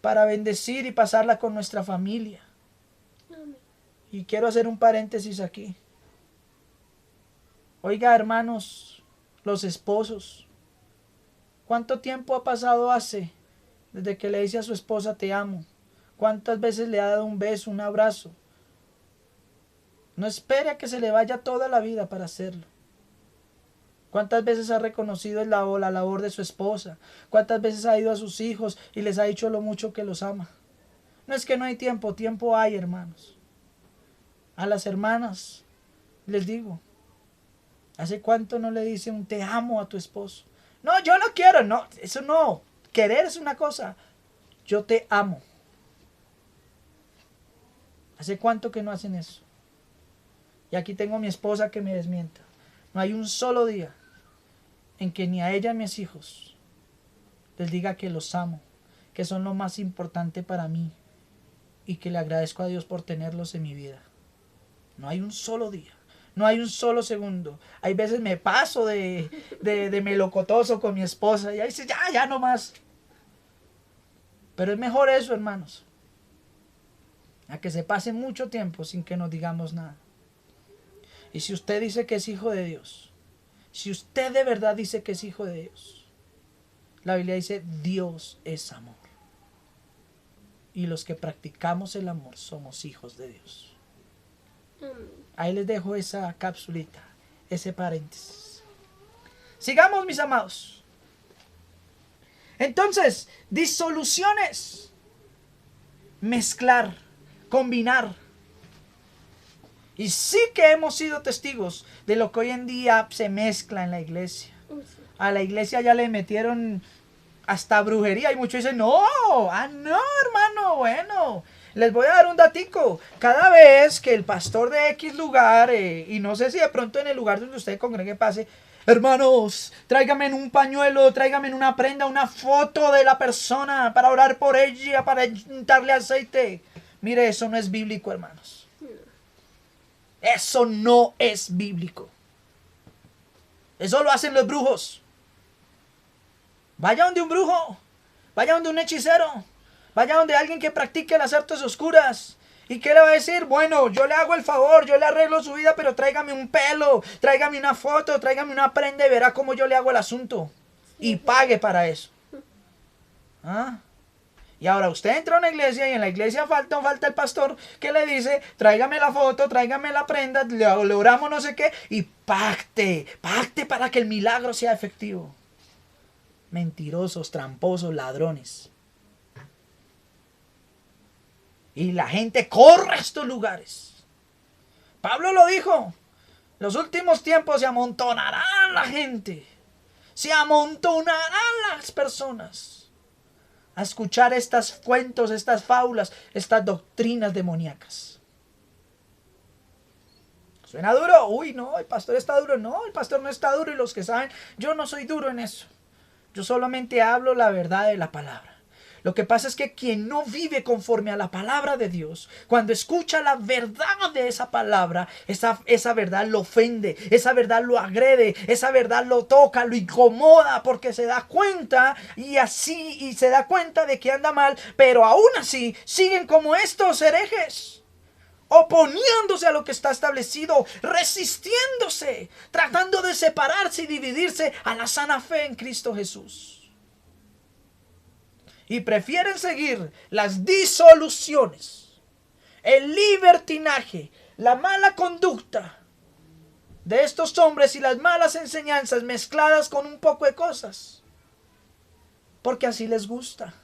Speaker 1: para bendecir y pasarla con nuestra familia. Y quiero hacer un paréntesis aquí. Oiga, hermanos, los esposos, ¿cuánto tiempo ha pasado hace Desde que le dice a su esposa te amo. ¿Cuántas veces le ha dado un beso, un abrazo? No espere a que se le vaya toda la vida para hacerlo. ¿Cuántas veces ha reconocido la labor de su esposa? ¿Cuántas veces ha ido a sus hijos y les ha dicho lo mucho que los ama? No es que no hay tiempo, tiempo hay, hermanos. A las hermanas les digo, ¿hace cuánto no le dice un te amo a tu esposo? No, yo no quiero, no, eso no. Querer es una cosa, yo te amo. ¿Hace cuánto que no hacen eso? Y aquí tengo a mi esposa que me desmienta. No hay un solo día en que ni a ella ni a mis hijos les diga que los amo, que son lo más importante para mí y que le agradezco a Dios por tenerlos en mi vida. No hay un solo día, no hay un solo segundo. Hay veces me paso de melocotoso con mi esposa y ahí dice, ya no más. Pero es mejor eso, hermanos, a que se pase mucho tiempo sin que nos digamos nada. Y si usted dice que es hijo de Dios, si usted de verdad dice que es hijo de Dios, la Biblia dice Dios es amor. Y los que practicamos el amor somos hijos de Dios. Ahí les dejo esa capsulita, ese paréntesis. Sigamos, mis amados. Entonces, disoluciones. Mezclar, combinar. Y sí que hemos sido testigos de lo que hoy en día se mezcla en la iglesia. A la iglesia ya le metieron hasta brujería y muchos dicen, no, hermano, bueno. Les voy a dar un datico. Cada vez que el pastor de X lugar, y no sé si de pronto en el lugar donde usted congregue pase, hermanos, tráigame un pañuelo, tráigame una prenda, una foto de la persona para orar por ella, para darle aceite. Mire, eso no es bíblico, hermanos. Eso no es bíblico. Eso lo hacen los brujos. Vaya donde un brujo, vaya donde un hechicero, vaya donde alguien que practique las artes oscuras. ¿Y qué le va a decir? Bueno, yo le hago el favor, yo le arreglo su vida, pero tráigame un pelo, tráigame una foto, tráigame una prenda y verá cómo yo le hago el asunto. Y pague para eso. ¿Ah? Y ahora usted entra a una iglesia y en la iglesia falta el pastor que le dice, tráigame la foto, tráigame la prenda, le oramos no sé qué, y pacte para que el milagro sea efectivo. Mentirosos, tramposos, ladrones. Y la gente corre a estos lugares. Pablo lo dijo, los últimos tiempos se amontonarán la gente, se amontonarán las personas a escuchar estos cuentos, estas fábulas, estas doctrinas demoníacas. ¿Suena duro? Uy, no, el pastor está duro. No, el pastor no está duro y los que saben, yo no soy duro en eso. Yo solamente hablo la verdad de la palabra. Lo que pasa es que quien no vive conforme a la palabra de Dios, cuando escucha la verdad de esa palabra, esa verdad lo ofende, esa verdad lo agrede, esa verdad lo toca, lo incomoda, porque se da cuenta y se da cuenta de que anda mal, pero aún así siguen como estos herejes, oponiéndose a lo que está establecido, resistiéndose, tratando de separarse y dividirse a la sana fe en Cristo Jesús. Y prefieren seguir las disoluciones, el libertinaje, la mala conducta de estos hombres y las malas enseñanzas mezcladas con un poco de cosas, porque así les gusta.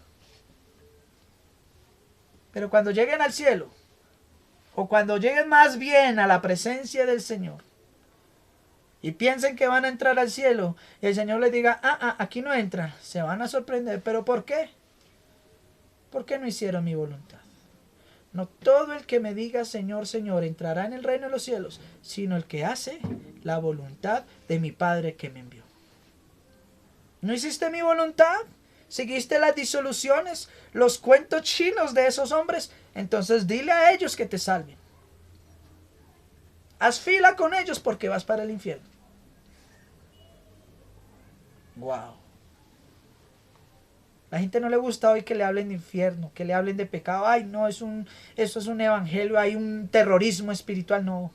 Speaker 1: Pero cuando lleguen al cielo, o cuando lleguen más bien a la presencia del Señor, y piensen que van a entrar al cielo, y el Señor les diga, aquí no entran, se van a sorprender. ¿Pero por qué? ¿Por qué no hicieron mi voluntad? No todo el que me diga Señor, Señor entrará en el reino de los cielos, sino el que hace la voluntad de mi Padre que me envió. ¿No hiciste mi voluntad? ¿Seguiste las disoluciones, los cuentos chinos de esos hombres? Entonces dile a ellos que te salven. Haz fila con ellos porque vas para el infierno. Wow. La gente no le gusta hoy que le hablen de infierno, que le hablen de pecado. Ay, no, eso es un evangelio, hay un terrorismo espiritual. No,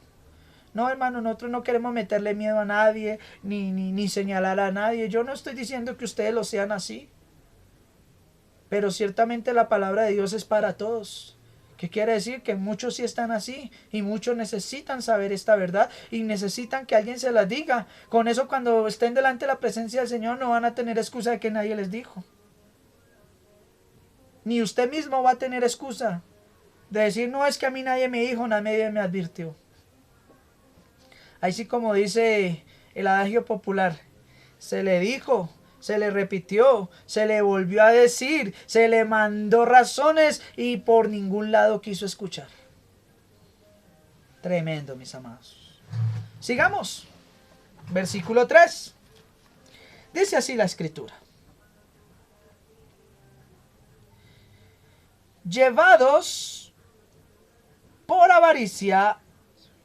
Speaker 1: no, hermano, nosotros no queremos meterle miedo a nadie, ni señalar a nadie. Yo no estoy diciendo que ustedes lo sean así. pero ciertamente la palabra de Dios es para todos. ¿Qué quiere decir? Que muchos sí están así y muchos necesitan saber esta verdad y necesitan que alguien se las diga. Con eso, cuando estén delante de la presencia del Señor, no van a tener excusa de que nadie les dijo. Ni usted mismo va a tener excusa de decir, no, es que a mí nadie me dijo, nadie me advirtió. Así como dice el adagio popular, se le dijo, se le repitió, se le volvió a decir, se le mandó razones y por ningún lado quiso escuchar. Tremendo, mis amados. Sigamos. Versículo 3. Dice así la escritura. Llevados por avaricia,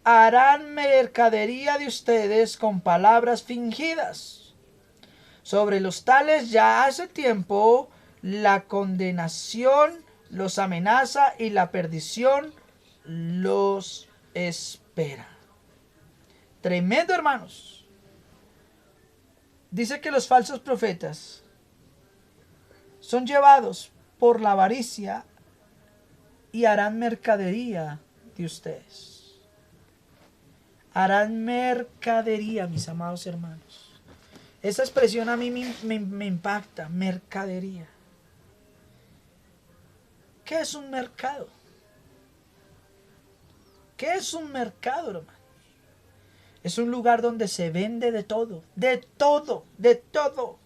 Speaker 1: harán mercadería de ustedes con palabras fingidas. Sobre los tales ya hace tiempo la condenación los amenaza y la perdición los espera. Tremendo, hermanos. Dice que los falsos profetas son llevados por la avaricia y harán mercadería de ustedes. Harán mercadería, mis amados hermanos. Esa expresión a mí me impacta, mercadería. ¿Qué es un mercado? ¿Qué es un mercado, hermano? Es un lugar donde se vende de todo, de todo, de todo.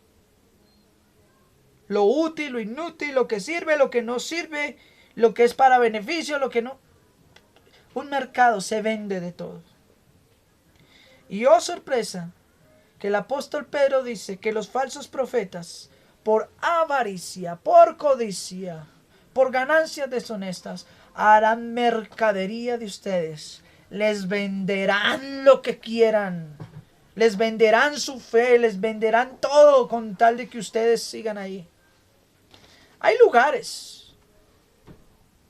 Speaker 1: Lo útil, lo inútil, lo que sirve, lo que no sirve, lo que es para beneficio, lo que no. Un mercado se vende de todo. Y oh sorpresa, que el apóstol Pedro dice que los falsos profetas, por avaricia, por codicia, por ganancias deshonestas, harán mercadería de ustedes. Les venderán lo que quieran. Les venderán su fe, les venderán todo con tal de que ustedes sigan ahí. Hay lugares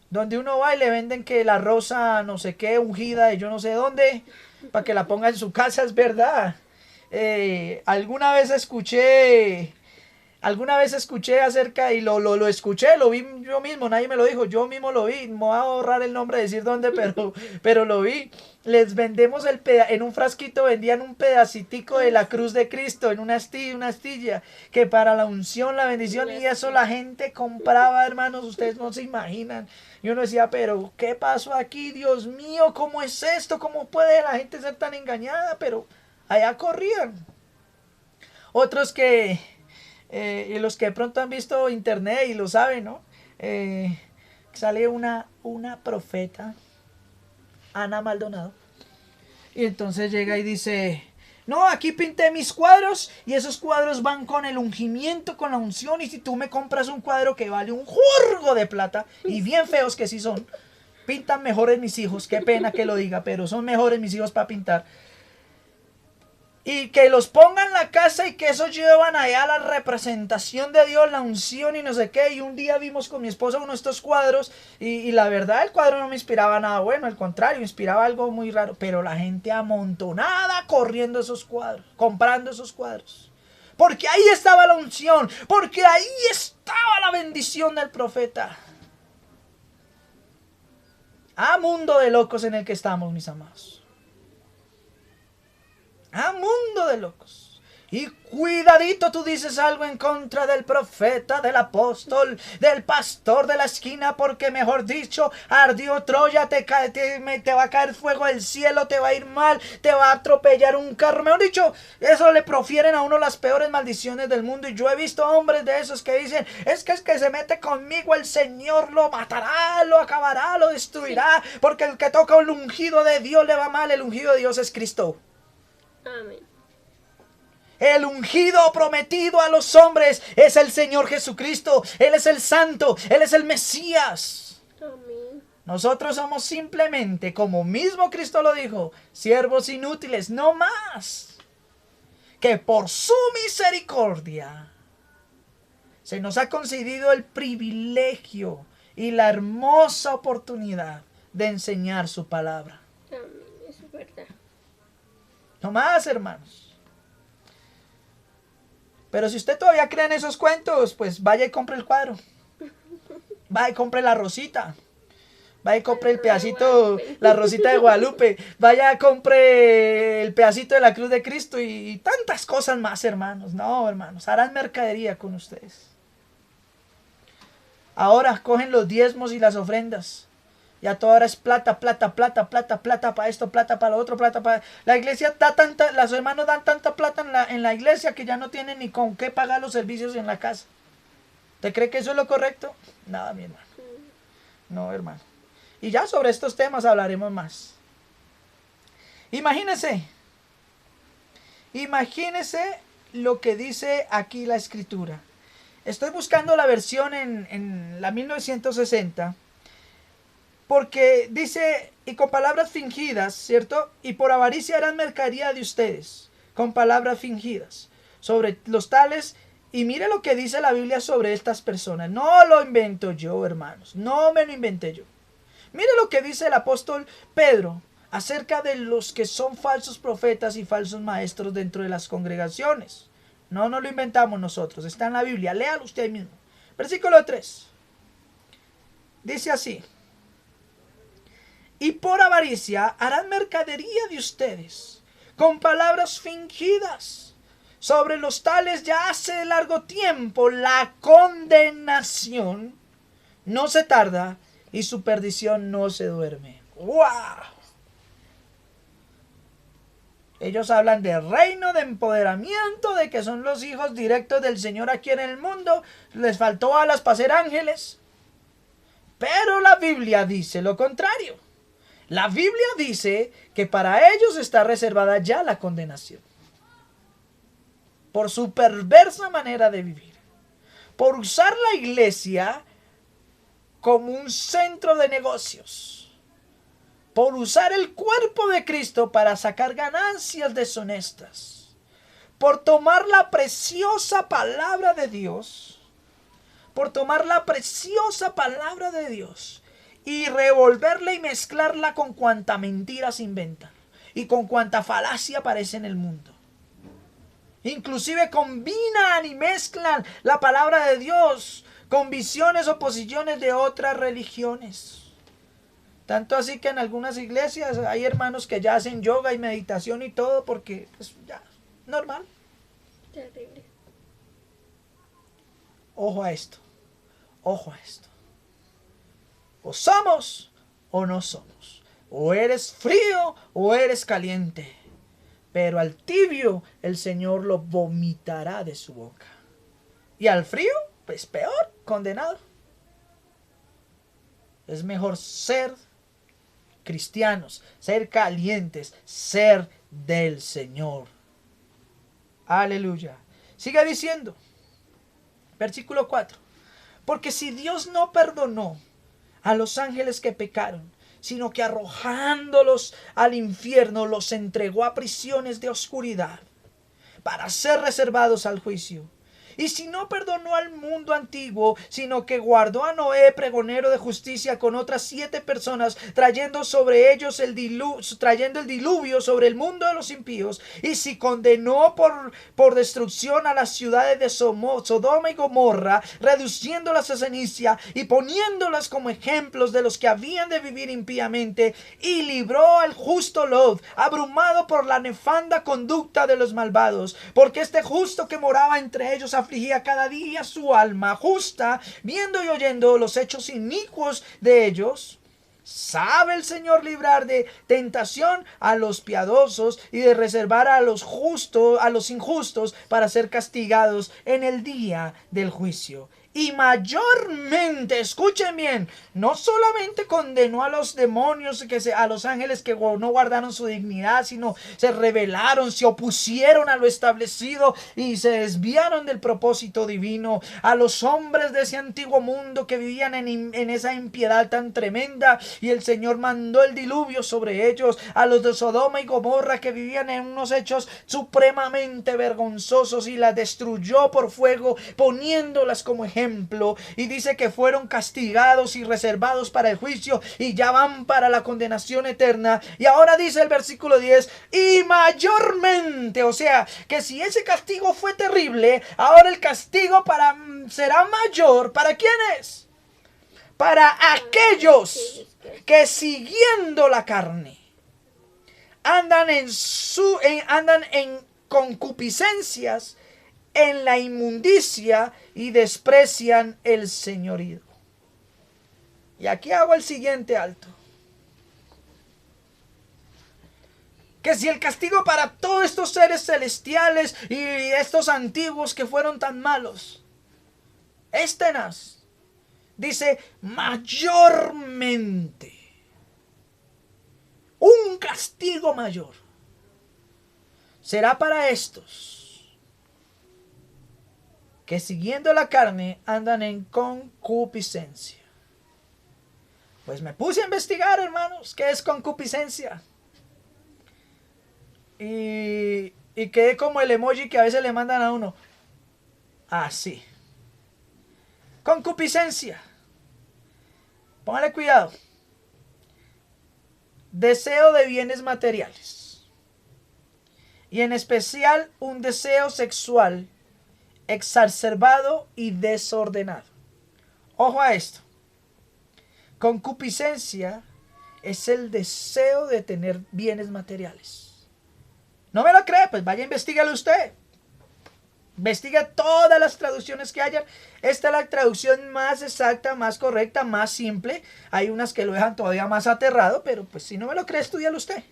Speaker 1: donde uno va y le venden que la rosa no sé qué, ungida de yo no sé dónde, para que la ponga en su casa, es verdad. Alguna vez escuché acerca y lo escuché, lo vi yo mismo, nadie me lo dijo, yo mismo lo vi, me voy a ahorrar el nombre de decir dónde, pero lo vi. Les vendemos en un frasquito vendían un pedacitico de la cruz de Cristo en una astilla, que para la unción, la bendición, y eso la gente compraba, hermanos, ustedes no se imaginan. Y uno decía, pero ¿qué pasó aquí? Dios mío, ¿cómo es esto? ¿Cómo puede la gente ser tan engañada? Pero allá corrían. Otros que, y los que de pronto han visto internet y lo saben, ¿no? Sale una profeta, Ana Maldonado, y entonces llega y dice, no, aquí pinté mis cuadros y esos cuadros van con el ungimiento, con la unción, y si tú me compras un cuadro que vale un jurgo de plata, y bien feos que sí son, pintan mejores mis hijos, qué pena que lo diga, pero son mejores mis hijos para pintar. Y que los pongan en la casa y que eso llevan allá la representación de Dios, la unción y no sé qué. Y un día vimos con mi esposa uno de estos cuadros y la verdad el cuadro no me inspiraba nada bueno, al contrario, me inspiraba algo muy raro. Pero la gente amontonada corriendo esos cuadros, comprando esos cuadros. Porque ahí estaba la unción, porque ahí estaba la bendición del profeta. Mundo de locos en el que estamos, mis amados. Mundo de locos. Y cuidadito, tú dices algo en contra del profeta, del apóstol, del pastor de la esquina, porque mejor dicho, ardió Troya, te va a caer fuego del cielo, te va a ir mal, te va a atropellar un carro. Mejor dicho, eso le profieren a uno las peores maldiciones del mundo. Y yo he visto hombres de esos que dicen, es que se mete conmigo, el Señor lo matará, lo acabará, lo destruirá, porque el que toca el ungido de Dios le va mal. El ungido de Dios es Cristo.
Speaker 2: Amén.
Speaker 1: El ungido prometido a los hombres es el Señor Jesucristo. Él es el Santo, Él es el Mesías.
Speaker 2: Amén.
Speaker 1: Nosotros somos simplemente, como mismo Cristo lo dijo, siervos inútiles, no más. Que por su misericordia se nos ha concedido el privilegio y la hermosa oportunidad de enseñar su palabra.
Speaker 2: Amén. Eso es verdad.
Speaker 1: No más, hermanos. Pero si usted todavía cree en esos cuentos, pues vaya y compre el cuadro. Va y compre la rosita. Vaya y compre el pedacito, la rosita de Guadalupe. Vaya, compre el pedacito de la cruz de Cristo y tantas cosas más, hermanos. No, hermanos, harán mercadería con ustedes. Ahora cogen los diezmos y las ofrendas. Y a toda hora es plata, plata, plata, plata, plata para esto, plata para lo otro, plata para... La iglesia da tanta, los hermanos dan tanta plata en la iglesia que ya no tienen ni con qué pagar los servicios en la casa. ¿Te cree que eso es lo correcto? Nada, mi hermano. No, hermano. Y ya sobre estos temas hablaremos más. Imagínese lo que dice aquí la escritura. Estoy buscando la versión en la 1960. Porque dice, y con palabras fingidas, ¿cierto? Y por avaricia harán mercadería de ustedes, con palabras fingidas, sobre los tales. Y mire lo que dice la Biblia sobre estas personas. No lo invento yo, hermanos. No me lo inventé yo. Mire lo que dice el apóstol Pedro acerca de los que son falsos profetas y falsos maestros dentro de las congregaciones. No lo inventamos nosotros. Está en la Biblia. Léalo usted ahí mismo. Versículo 3. Dice así. Y por avaricia harán mercadería de ustedes, con palabras fingidas. Sobre los tales ya hace largo tiempo la condenación no se tarda y su perdición no se duerme. ¡Wow! Ellos hablan de reino, de empoderamiento, de que son los hijos directos del Señor aquí en el mundo. Les faltó alas para ser ángeles. Pero la Biblia dice lo contrario. La Biblia dice que para ellos está reservada ya la condenación. Por su perversa manera de vivir. Por usar la iglesia como un centro de negocios. Por usar el cuerpo de Cristo para sacar ganancias deshonestas. Por tomar la preciosa palabra de Dios. Por tomar la preciosa palabra de Dios. Y revolverla y mezclarla con cuanta mentira se inventan. Y con cuanta falacia aparece en el mundo. Inclusive combinan y mezclan la palabra de Dios con visiones o posiciones de otras religiones. Tanto así que en algunas iglesias hay hermanos que ya hacen yoga y meditación y todo porque es ya normal.
Speaker 2: Terrible.
Speaker 1: Ojo a esto. Ojo a esto. O somos o no somos. O eres frío o eres caliente. Pero al tibio el Señor lo vomitará de su boca. Y al frío, pues peor, condenado. Es mejor ser cristianos, ser calientes, ser del Señor. Aleluya. Sigue diciendo, versículo 4. Porque si Dios no perdonó a los ángeles que pecaron, sino que arrojándolos al infierno los entregó a prisiones de oscuridad para ser reservados al juicio. Y si no perdonó al mundo antiguo, sino que guardó a Noé, pregonero de justicia, con otras 7 personas, trayendo sobre ellos el diluvio sobre el mundo de los impíos. Y si condenó por destrucción a las ciudades de Sodoma y Gomorra, reduciéndolas a ceniza y poniéndolas como ejemplos de los que habían de vivir impíamente, y libró al justo Lot, abrumado por la nefanda conducta de los malvados, porque este justo que moraba entre ellos afligía cada día su alma justa, viendo y oyendo los hechos inicuos de ellos. ¿Sabe el Señor librar de tentación a los piadosos y de reservar a los injustos para ser castigados en el día del juicio? Y mayormente, escuchen bien, no solamente condenó a los demonios, a los ángeles que no guardaron su dignidad, sino se rebelaron, se opusieron a lo establecido y se desviaron del propósito divino. A los hombres de ese antiguo mundo que vivían en esa impiedad tan tremenda, y el Señor mandó el diluvio sobre ellos. A los de Sodoma y Gomorra que vivían en unos hechos supremamente vergonzosos, y las destruyó por fuego, poniéndolas como ejemplo. Y dice que fueron castigados y reservados para el juicio, y ya van para la condenación eterna. Y ahora dice el versículo 10, y mayormente, o sea, que si ese castigo fue terrible, ahora el castigo será mayor. ¿Para quiénes? para aquellos que siguiendo la carne andan en concupiscencias, en la inmundicia y desprecian el señorío. Y aquí hago el siguiente alto. Que si el castigo para todos estos seres celestiales y estos antiguos que fueron tan malos es tenaz, dice mayormente, un castigo mayor será para estos que siguiendo la carne andan en concupiscencia. Pues me puse a investigar, hermanos, qué es concupiscencia. Y quedé como el emoji que a veces le mandan a uno. Así. Concupiscencia. Póngale cuidado. Deseo de bienes materiales. Y en especial un deseo sexual exacerbado y desordenado. Ojo a esto. Concupiscencia es el deseo de tener bienes materiales. ¿No me lo cree? Pues vaya, investíguelo usted. Investiga todas las traducciones que hayan. Esta es la traducción más exacta, más correcta, más simple. Hay unas que lo dejan todavía más aterrado, pero pues si no me lo cree, estúdialo usted.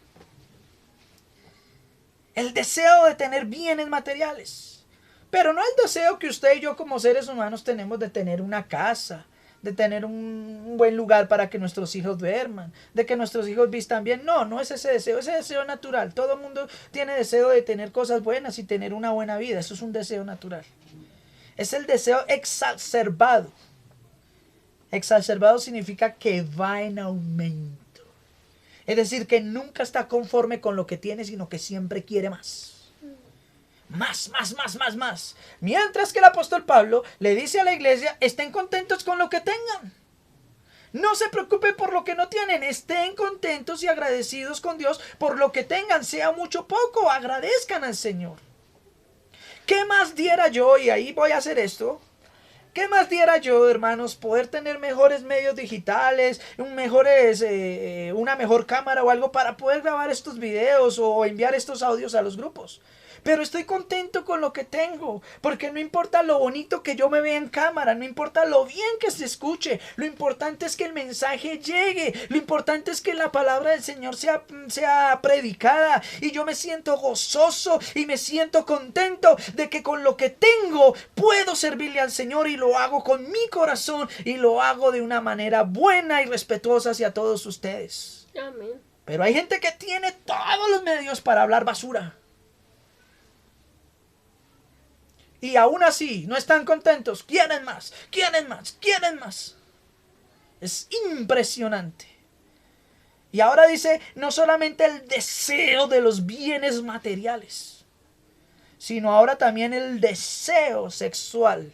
Speaker 1: El deseo de tener bienes materiales. Pero no el deseo que usted y yo como seres humanos tenemos de tener una casa, de tener un buen lugar para que nuestros hijos duerman, de que nuestros hijos vistan bien. No, no es ese deseo natural. Todo el mundo tiene deseo de tener cosas buenas y tener una buena vida. Eso es un deseo natural. Es el deseo exacerbado. Exacerbado significa que va en aumento. Es decir, que nunca está conforme con lo que tiene, sino que siempre quiere más. Más. Mientras que el apóstol Pablo le dice a la iglesia, estén contentos con lo que tengan. No se preocupen por lo que no tienen. Estén contentos y agradecidos con Dios por lo que tengan, sea mucho o poco. Agradezcan al Señor. ¿Qué más diera yo? Y ahí voy a hacer esto. ¿Qué más diera yo, hermanos? Poder tener mejores medios digitales, una mejor cámara o algo para poder grabar estos videos o enviar estos audios a los grupos. Pero estoy contento con lo que tengo, porque no importa lo bonito que yo me vea en cámara, no importa lo bien que se escuche, lo importante es que el mensaje llegue, lo importante es que la palabra del Señor sea predicada y yo me siento gozoso y me siento contento de que con lo que tengo puedo servirle al Señor y lo hago con mi corazón y lo hago de una manera buena y respetuosa hacia todos ustedes.
Speaker 2: Amén.
Speaker 1: Pero hay gente que tiene todos los medios para hablar basura. Y aún así no están contentos. Quieren más. Es impresionante. Y ahora dice, no solamente el deseo de los bienes materiales, sino ahora también el deseo sexual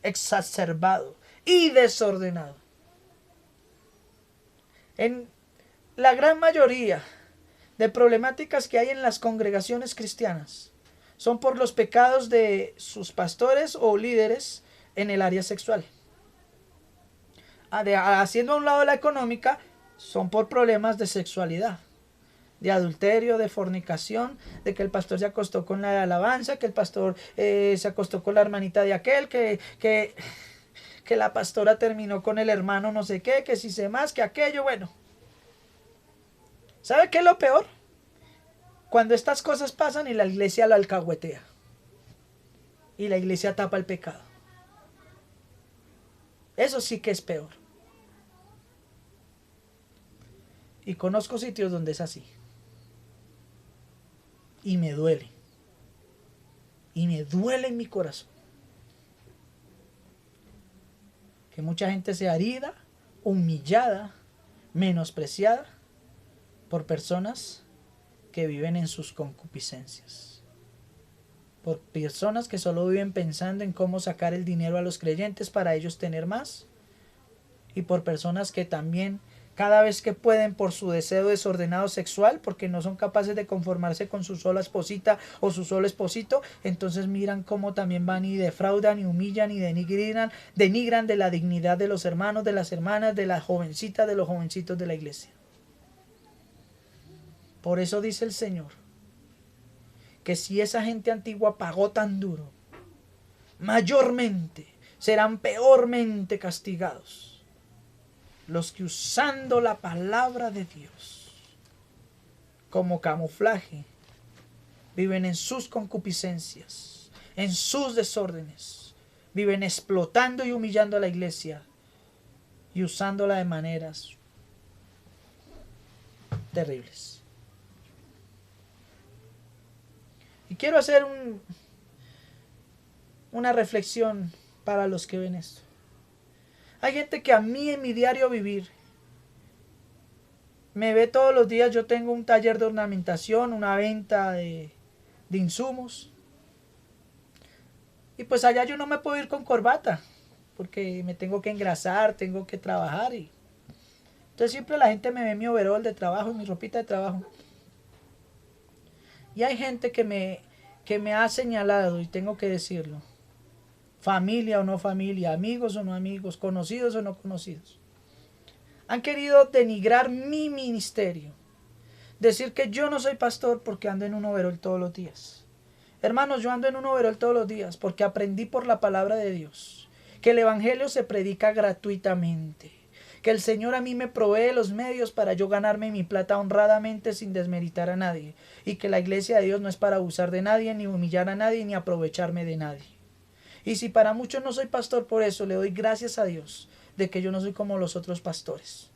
Speaker 1: exacerbado y desordenado. En la gran mayoría de problemáticas que hay en las congregaciones cristianas son por los pecados de sus pastores o líderes en el área sexual. Haciendo a un lado la económica, son por problemas de sexualidad, de adulterio, de fornicación, de que el pastor se acostó con la alabanza, que el pastor se acostó con la hermanita de aquel, que la pastora terminó con el hermano no sé qué, que si sé más, que aquello, bueno. ¿Sabe qué es lo peor? Cuando estas cosas pasan y la iglesia la alcahuetea. Y la iglesia tapa el pecado. Eso sí que es peor. Y conozco sitios donde es así. Y me duele. Y me duele en mi corazón. Que mucha gente sea herida, humillada, menospreciada por personas que viven en sus concupiscencias, por personas que solo viven pensando en cómo sacar el dinero a los creyentes para ellos tener más, y por personas que también cada vez que pueden por su deseo desordenado sexual, porque no son capaces de conformarse con su sola esposita o su solo esposito, entonces miran cómo también van y defraudan y humillan y denigran de la dignidad de los hermanos, de las hermanas, de las jovencitas, de los jovencitos de la iglesia. Por eso dice el Señor, que si esa gente antigua pagó tan duro, mayormente serán peormente castigados los que usando la palabra de Dios como camuflaje viven en sus concupiscencias, en sus desórdenes, viven explotando y humillando a la iglesia y usándola de maneras terribles. Y quiero hacer una reflexión para los que ven esto. Hay gente que a mí en mi diario vivir me ve todos los días. Yo tengo un taller de ornamentación, una venta de insumos. Y pues allá yo no me puedo ir con corbata, porque me tengo que engrasar, tengo que trabajar. Entonces siempre la gente me ve mi overol de trabajo y mi ropita de trabajo. Y hay gente que me ha señalado, y tengo que decirlo, familia o no familia, amigos o no amigos, conocidos o no conocidos, han querido denigrar mi ministerio, decir que yo no soy pastor porque ando en un overol todos los días. Hermanos, yo ando en un overol todos los días porque aprendí por la palabra de Dios que el evangelio se predica gratuitamente, que el Señor a mí me provee los medios para yo ganarme mi plata honradamente sin desmeritar a nadie, y que la iglesia de Dios no es para abusar de nadie, ni humillar a nadie, ni aprovecharme de nadie. Y si para muchos no soy pastor, por eso le doy gracias a Dios de que yo no soy como los otros pastores,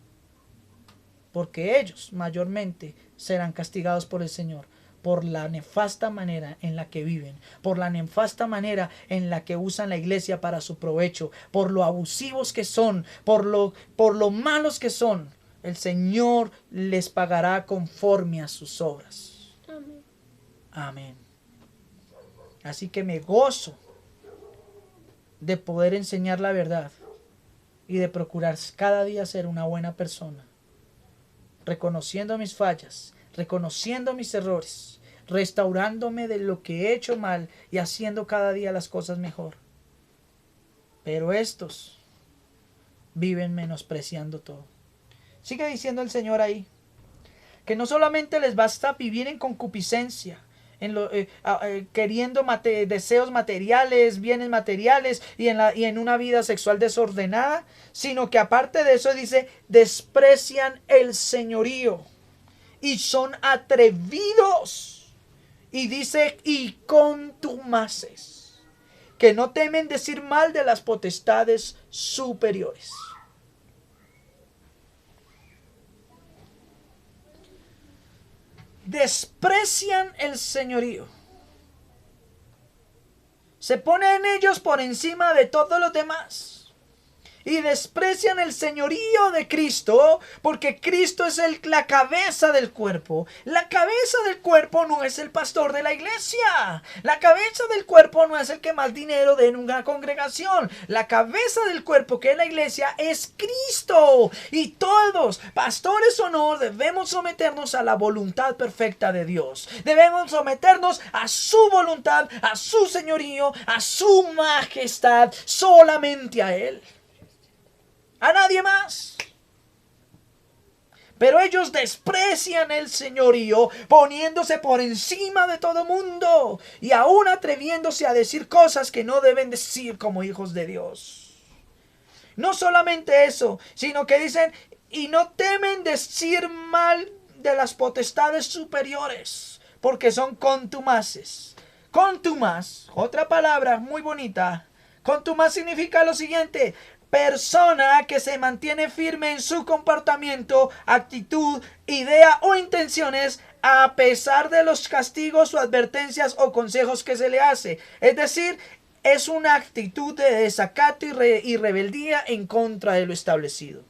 Speaker 1: porque ellos mayormente serán castigados por el Señor por la nefasta manera en la que viven, por la nefasta manera en la que usan la iglesia para su provecho, por lo abusivos que son, por lo malos que son. El Señor les pagará conforme a sus obras.
Speaker 2: Amén.
Speaker 1: Amén. Así que me gozo de poder enseñar la verdad y de procurar cada día ser una buena persona, reconociendo mis fallas, reconociendo mis errores, restaurándome de lo que he hecho mal y haciendo cada día las cosas mejor. Pero estos viven menospreciando todo. Sigue diciendo el Señor ahí que no solamente les basta vivir en concupiscencia, queriendo deseos materiales, bienes materiales y en una vida sexual desordenada, sino que aparte de eso dice, desprecian el señorío y son atrevidos, y dice, y contumaces, que no temen decir mal de las potestades superiores. Desprecian el señorío. Se ponen ellos por encima de todos los demás. Y desprecian el señorío de Cristo, porque Cristo es la cabeza del cuerpo. La cabeza del cuerpo no es el pastor de la iglesia. La cabeza del cuerpo no es el que más dinero dé en una congregación. La cabeza del cuerpo, que es la iglesia, es Cristo. Y todos, pastores o no, debemos someternos a la voluntad perfecta de Dios. Debemos someternos a su voluntad, a su señorío, a su majestad, solamente a Él. A nadie más. Pero ellos desprecian el señorío, poniéndose por encima de todo mundo y aún atreviéndose a decir cosas que no deben decir como hijos de Dios. No solamente eso, sino que dicen, y no temen decir mal de las potestades superiores, porque son contumaces. Contumaz, otra palabra muy bonita. Contumaz significa lo siguiente: persona que se mantiene firme en su comportamiento, actitud, idea o intenciones a pesar de los castigos o advertencias o consejos que se le hace. Es decir, es una actitud de desacato y rebeldía en contra de lo establecido.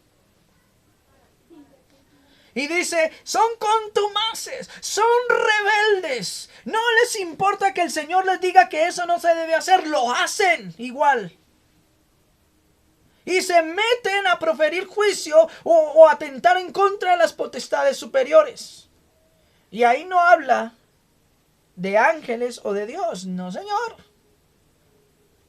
Speaker 1: Y dice, son contumaces, son rebeldes. No les importa que el Señor les diga que eso no se debe hacer, lo hacen igual. y se meten a proferir juicio o atentar en contra de las potestades superiores. Y ahí no habla de ángeles o de Dios, no señor.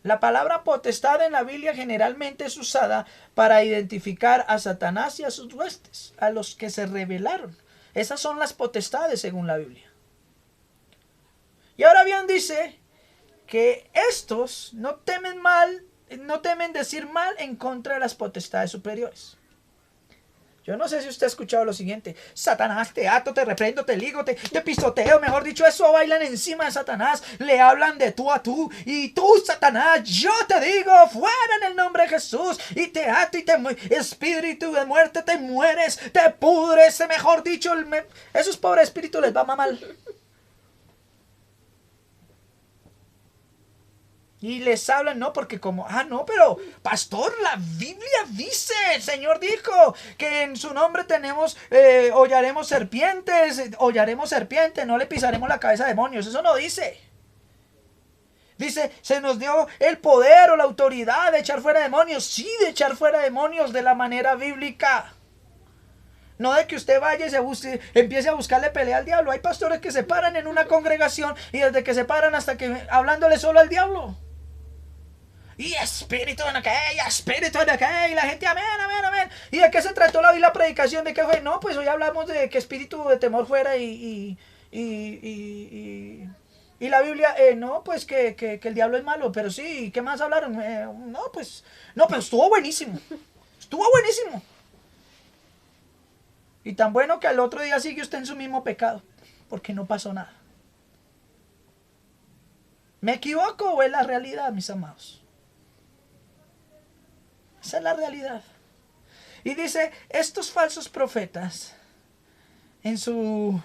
Speaker 1: La palabra potestad en la Biblia generalmente es usada para identificar a Satanás y a sus huestes, a los que se rebelaron. Esas son las potestades según la Biblia. Y ahora bien dice que estos no temen decir mal en contra de las potestades superiores. Yo no sé si usted ha escuchado lo siguiente: Satanás, te ato, te reprendo, te ligo, te pisoteo. Mejor dicho, eso bailan encima de Satanás. Le hablan de tú a tú. Y tú, Satanás, yo te digo, fuera en el nombre de Jesús. Y te ato y espíritu de muerte, te mueres, te pudres. Mejor dicho, esos pobres espíritus les va mal. Y les hablan, no, porque como, no, pero pastor, la Biblia dice, el Señor dijo que en su nombre hollaremos serpientes, no le pisaremos la cabeza a demonios. Eso no dice. Dice, se nos dio el poder o la autoridad de echar fuera demonios. Sí, de echar fuera demonios de la manera bíblica. No de que usted vaya y empiece a buscarle pelea al diablo. Hay pastores que se paran en una congregación y desde que se paran hasta que hablándole solo al diablo. Y espíritu en aquella, espíritu en aquella. Y la gente, amén, amén, amén. ¿Y de qué se trató la predicación? ¿De qué fue? No, pues hoy hablamos de que espíritu de temor fuera y la Biblia, no, pues que el diablo es malo. Pero sí, ¿qué más hablaron? No, pero estuvo buenísimo. Estuvo buenísimo. Y tan bueno que al otro día sigue usted en su mismo pecado, porque no pasó nada. ¿Me equivoco o es la realidad, mis amados? Esa es la realidad. Y dice, estos falsos profetas, en su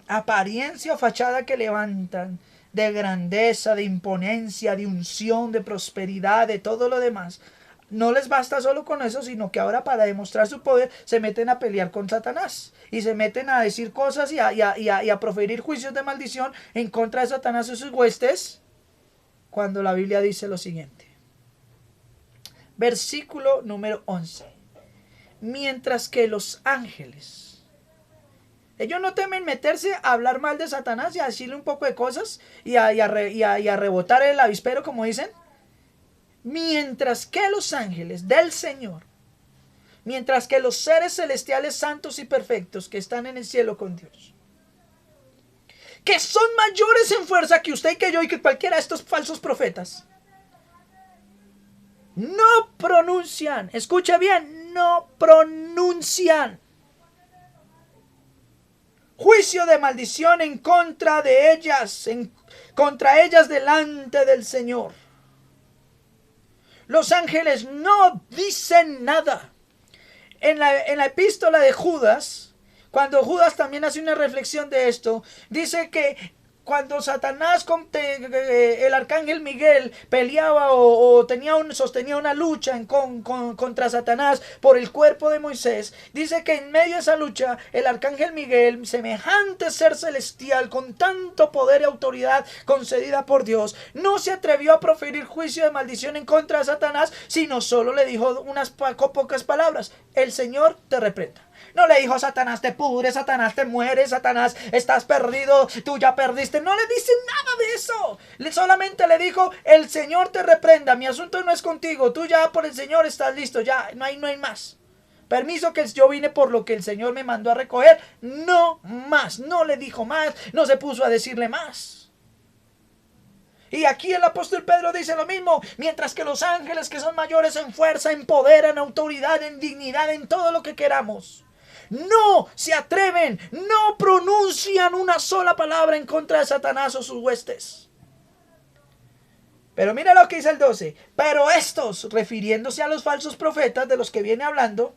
Speaker 1: apariencia o fachada que levantan, de grandeza, de imponencia, de unción, de prosperidad, de todo lo demás, no les basta solo con eso, sino que ahora para demostrar su poder se meten a pelear con Satanás y se meten a decir cosas y a proferir juicios de maldición en contra de Satanás y sus huestes, cuando la Biblia dice lo siguiente. Versículo número 11. Mientras que los ángeles, ellos no temen meterse a hablar mal de Satanás y a decirle un poco de cosas y a rebotar el avispero, como dicen. Mientras que los ángeles del Señor, mientras que los seres celestiales santos y perfectos que están en el cielo con Dios, que son mayores en fuerza que usted y que yo y que cualquiera de estos falsos profetas, no pronuncian, escucha bien, no pronuncian juicio de maldición en contra de ellas, contra ellas delante del Señor. Los ángeles no dicen nada. En la epístola de Judas, cuando Judas también hace una reflexión de esto, dice que cuando Satanás, el arcángel Miguel, peleaba o sostenía una lucha contra Satanás por el cuerpo de Moisés, dice que en medio de esa lucha, el arcángel Miguel, semejante ser celestial, con tanto poder y autoridad concedida por Dios, no se atrevió a proferir juicio de maldición en contra de Satanás, sino solo le dijo unas pocas palabras: el Señor te reprenda. No le dijo: Satanás te pudres, Satanás te mueres, Satanás estás perdido, tú ya perdiste. No le dice nada de eso. Solamente le dijo: el Señor te reprenda, mi asunto no es contigo, tú ya por el Señor estás listo, ya no hay más. Permiso, que yo vine por lo que el Señor me mandó a recoger, no más. No le dijo más, no se puso a decirle más. Y aquí el apóstol Pedro dice lo mismo: mientras que los ángeles, que son mayores en fuerza, en poder, en autoridad, en dignidad, en todo lo que queramos, no se atreven, no pronuncian una sola palabra en contra de Satanás o sus huestes. Pero mira lo que dice el 12. Pero estos, refiriéndose a los falsos profetas de los que viene hablando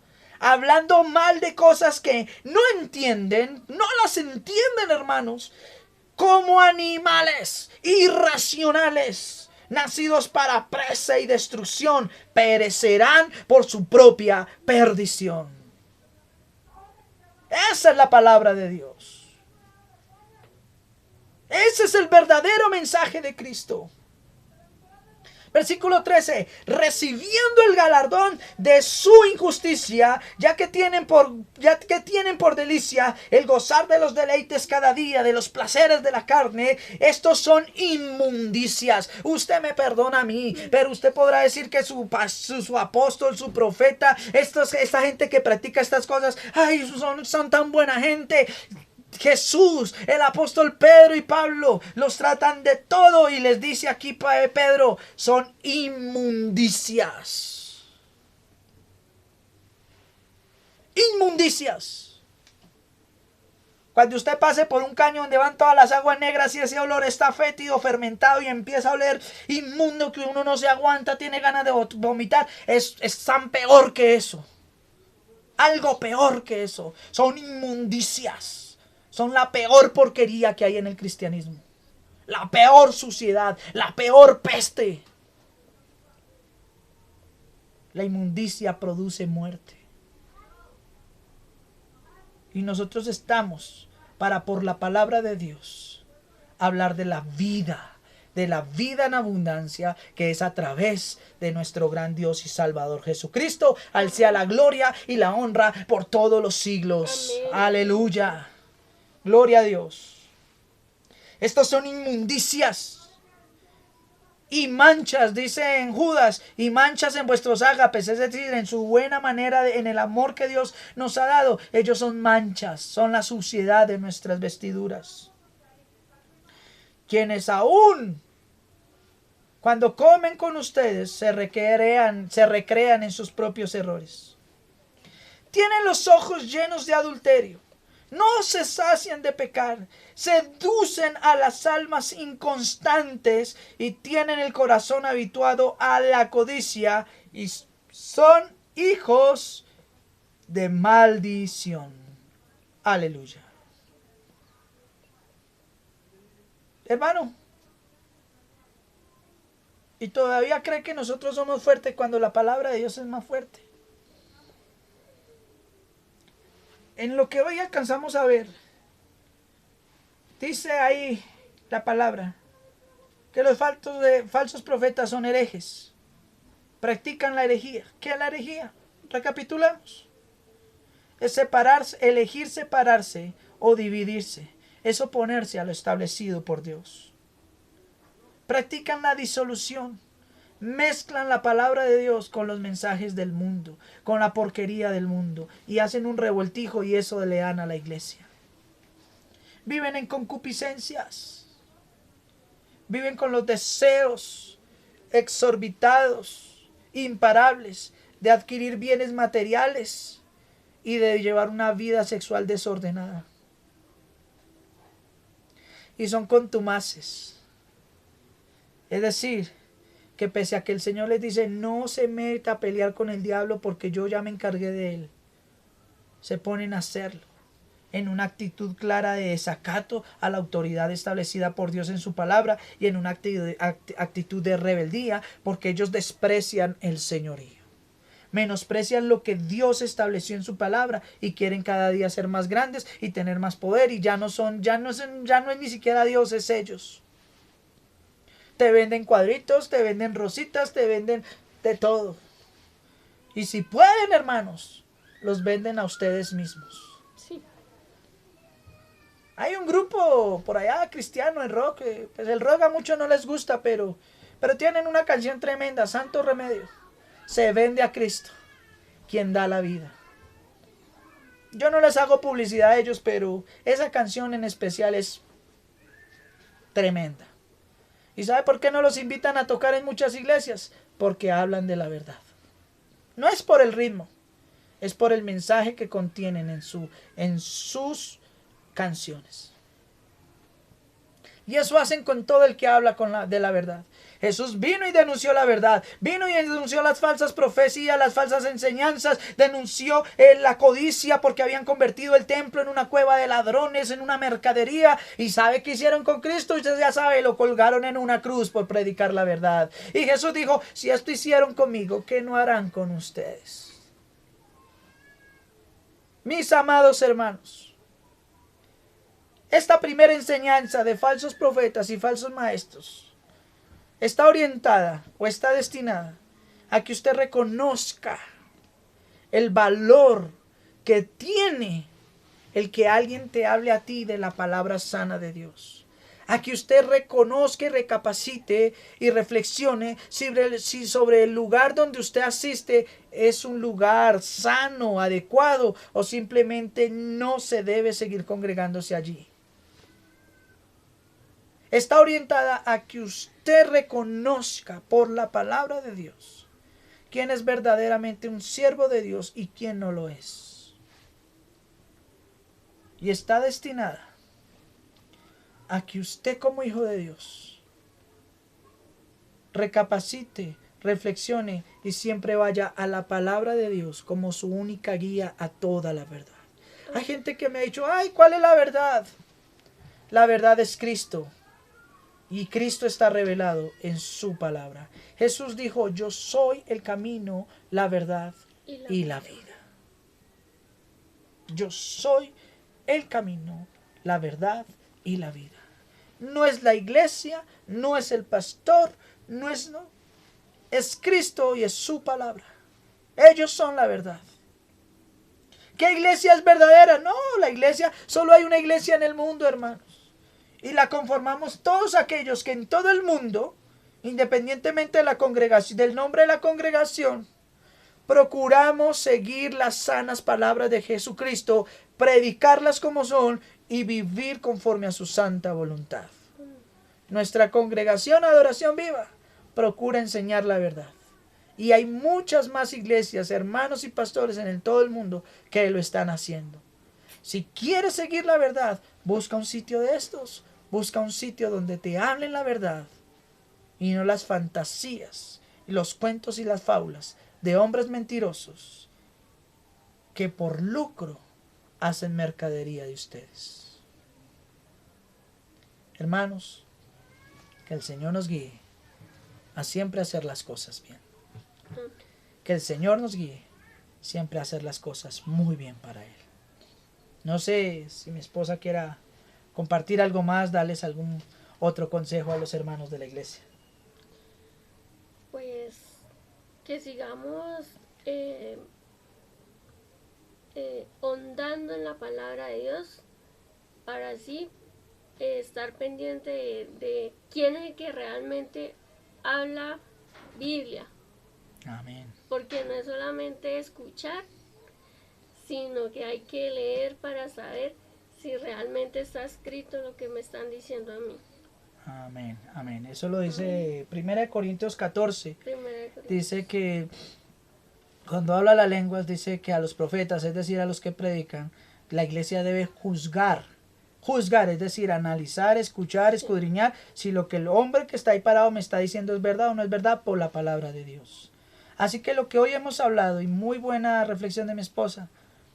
Speaker 1: mal de cosas que no entienden, no las entienden, hermanos, como animales irracionales, nacidos para presa y destrucción, perecerán por su propia perdición. Esa es la palabra de Dios. Ese es el verdadero mensaje de Cristo. Versículo 13, recibiendo el galardón de su injusticia, ya que tienen por delicia el gozar de los deleites cada día, de los placeres de la carne. Estos son inmundicias. Usted me perdona a mí, pero usted podrá decir que su apóstol, su profeta, esta gente que practica estas cosas, ay, son tan buena gente. Jesús, el apóstol Pedro y Pablo los tratan de todo y les dice aquí Pedro, son inmundicias. Inmundicias. Cuando usted pase por un caño donde van todas las aguas negras y ese olor está fétido, fermentado y empieza a oler inmundo que uno no se aguanta, tiene ganas de vomitar, es tan peor que eso. Algo peor que eso. Son inmundicias. Son la peor porquería que hay en el cristianismo. La peor suciedad, la peor peste. La inmundicia produce muerte. Y nosotros estamos para, por la palabra de Dios, hablar de la vida en abundancia, que es a través de nuestro gran Dios y Salvador Jesucristo. Al sea la gloria y la honra por todos los siglos. Amén. Aleluya. Gloria a Dios. Estos son inmundicias y manchas, dice en Judas, y manchas en vuestros ágapes, es decir, en su buena manera, en el amor que Dios nos ha dado. Ellos son manchas, son la suciedad de nuestras vestiduras. Quienes aún cuando comen con ustedes se recrean en sus propios errores. Tienen los ojos llenos de adulterio. No se sacian de pecar, seducen a las almas inconstantes y tienen el corazón habituado a la codicia y son hijos de maldición. Aleluya. Hermano, y todavía cree que nosotros somos fuertes cuando la palabra de Dios es más fuerte. En lo que hoy alcanzamos a ver, dice ahí la palabra, que los falsos profetas son herejes, practican la herejía. ¿Qué es la herejía? Recapitulamos. Es separarse, elegir separarse o dividirse, es oponerse a lo establecido por Dios. Practican la disolución, mezclan la palabra de Dios con los mensajes del mundo, con la porquería del mundo, y hacen un revoltijo y eso le dan a la iglesia. Viven en concupiscencias, viven con los deseos exorbitados, imparables, de adquirir bienes materiales y de llevar una vida sexual desordenada. Y son contumaces. Es decir, que pese a que el Señor les dice, no se meta a pelear con el diablo porque yo ya me encargué de él, se ponen a hacerlo en una actitud clara de desacato a la autoridad establecida por Dios en su palabra y en una actitud de rebeldía, porque ellos desprecian el señorío, menosprecian lo que Dios estableció en su palabra y quieren cada día ser más grandes y tener más poder, y ya no es ni siquiera Dios, es ellos. Te venden cuadritos, te venden rositas, te venden de todo. Y si pueden, hermanos, los venden a ustedes mismos.
Speaker 2: Sí.
Speaker 1: Hay un grupo por allá cristiano en rock, pues el rock a muchos no les gusta, pero tienen una canción tremenda, Santo Remedio. Se vende a Cristo, quien da la vida. Yo no les hago publicidad a ellos, pero esa canción en especial es tremenda. ¿Y sabe por qué no los invitan a tocar en muchas iglesias? Porque hablan de la verdad. No es por el ritmo, es por el mensaje que contienen en sus canciones. Y eso hacen con todo el que habla de la verdad. Jesús vino y denunció la verdad, vino y denunció las falsas profecías, las falsas enseñanzas, denunció la codicia porque habían convertido el templo en una cueva de ladrones, en una mercadería. ¿Y sabe qué hicieron con Cristo? Usted ya sabe, lo colgaron en una cruz por predicar la verdad. Y Jesús dijo, si esto hicieron conmigo, ¿qué no harán con ustedes? Mis amados hermanos, esta primera enseñanza de falsos profetas y falsos maestros está orientada o está destinada a que usted reconozca el valor que tiene el que alguien te hable a ti de la palabra sana de Dios. A que usted reconozca y recapacite y reflexione si sobre el lugar donde usted asiste es un lugar sano, adecuado, o simplemente no se debe seguir congregándose allí. Está orientada a que usted reconozca por la palabra de Dios quién es verdaderamente un siervo de Dios y quién no lo es. Y está destinada a que usted como hijo de Dios recapacite, reflexione y siempre vaya a la palabra de Dios como su única guía a toda la verdad. Hay gente que me ha dicho, ay, ¿cuál es la verdad? La verdad es Cristo. Y Cristo está revelado en su palabra. Jesús dijo, yo soy el camino, la verdad y la vida. Yo soy el camino, la verdad y la vida. No es la iglesia, no es el pastor, es Cristo y es su palabra. Ellos son la verdad. ¿Qué iglesia es verdadera? No, la iglesia, solo hay una iglesia en el mundo, hermanos. Y la conformamos todos aquellos que en todo el mundo, independientemente de la congregación, del nombre de la congregación, procuramos seguir las sanas palabras de Jesucristo, predicarlas como son y vivir conforme a su santa voluntad. Nuestra congregación Adoración Viva procura enseñar la verdad. Y hay muchas más iglesias, hermanos y pastores en todo el mundo que lo están haciendo. Si quieres seguir la verdad, busca un sitio de estos. Busca un sitio donde te hablen la verdad y no las fantasías, y los cuentos y las fábulas de hombres mentirosos que por lucro hacen mercadería de ustedes. Hermanos, que el Señor nos guíe a siempre hacer las cosas bien. Que el Señor nos guíe siempre a hacer las cosas muy bien para Él. No sé si mi esposa quiera compartir algo más, darles algún otro consejo a los hermanos de la iglesia.
Speaker 2: Pues que sigamos hondando en la palabra de Dios para así estar pendiente de quién es el que realmente habla Biblia.
Speaker 1: Amén.
Speaker 2: Porque no es solamente escuchar, sino que hay que leer para saber si realmente está escrito lo que me están diciendo a mí.
Speaker 1: Amén, amén. Eso lo dice 1 Corintios 14. Dice que cuando habla las lenguas, dice que a los profetas, es decir, a los que predican, la iglesia debe juzgar, es decir, analizar, escuchar, escudriñar si lo que el hombre que está ahí parado me está diciendo es verdad o no es verdad por la palabra de Dios. Así que lo que hoy hemos hablado, y muy buena reflexión de mi esposa,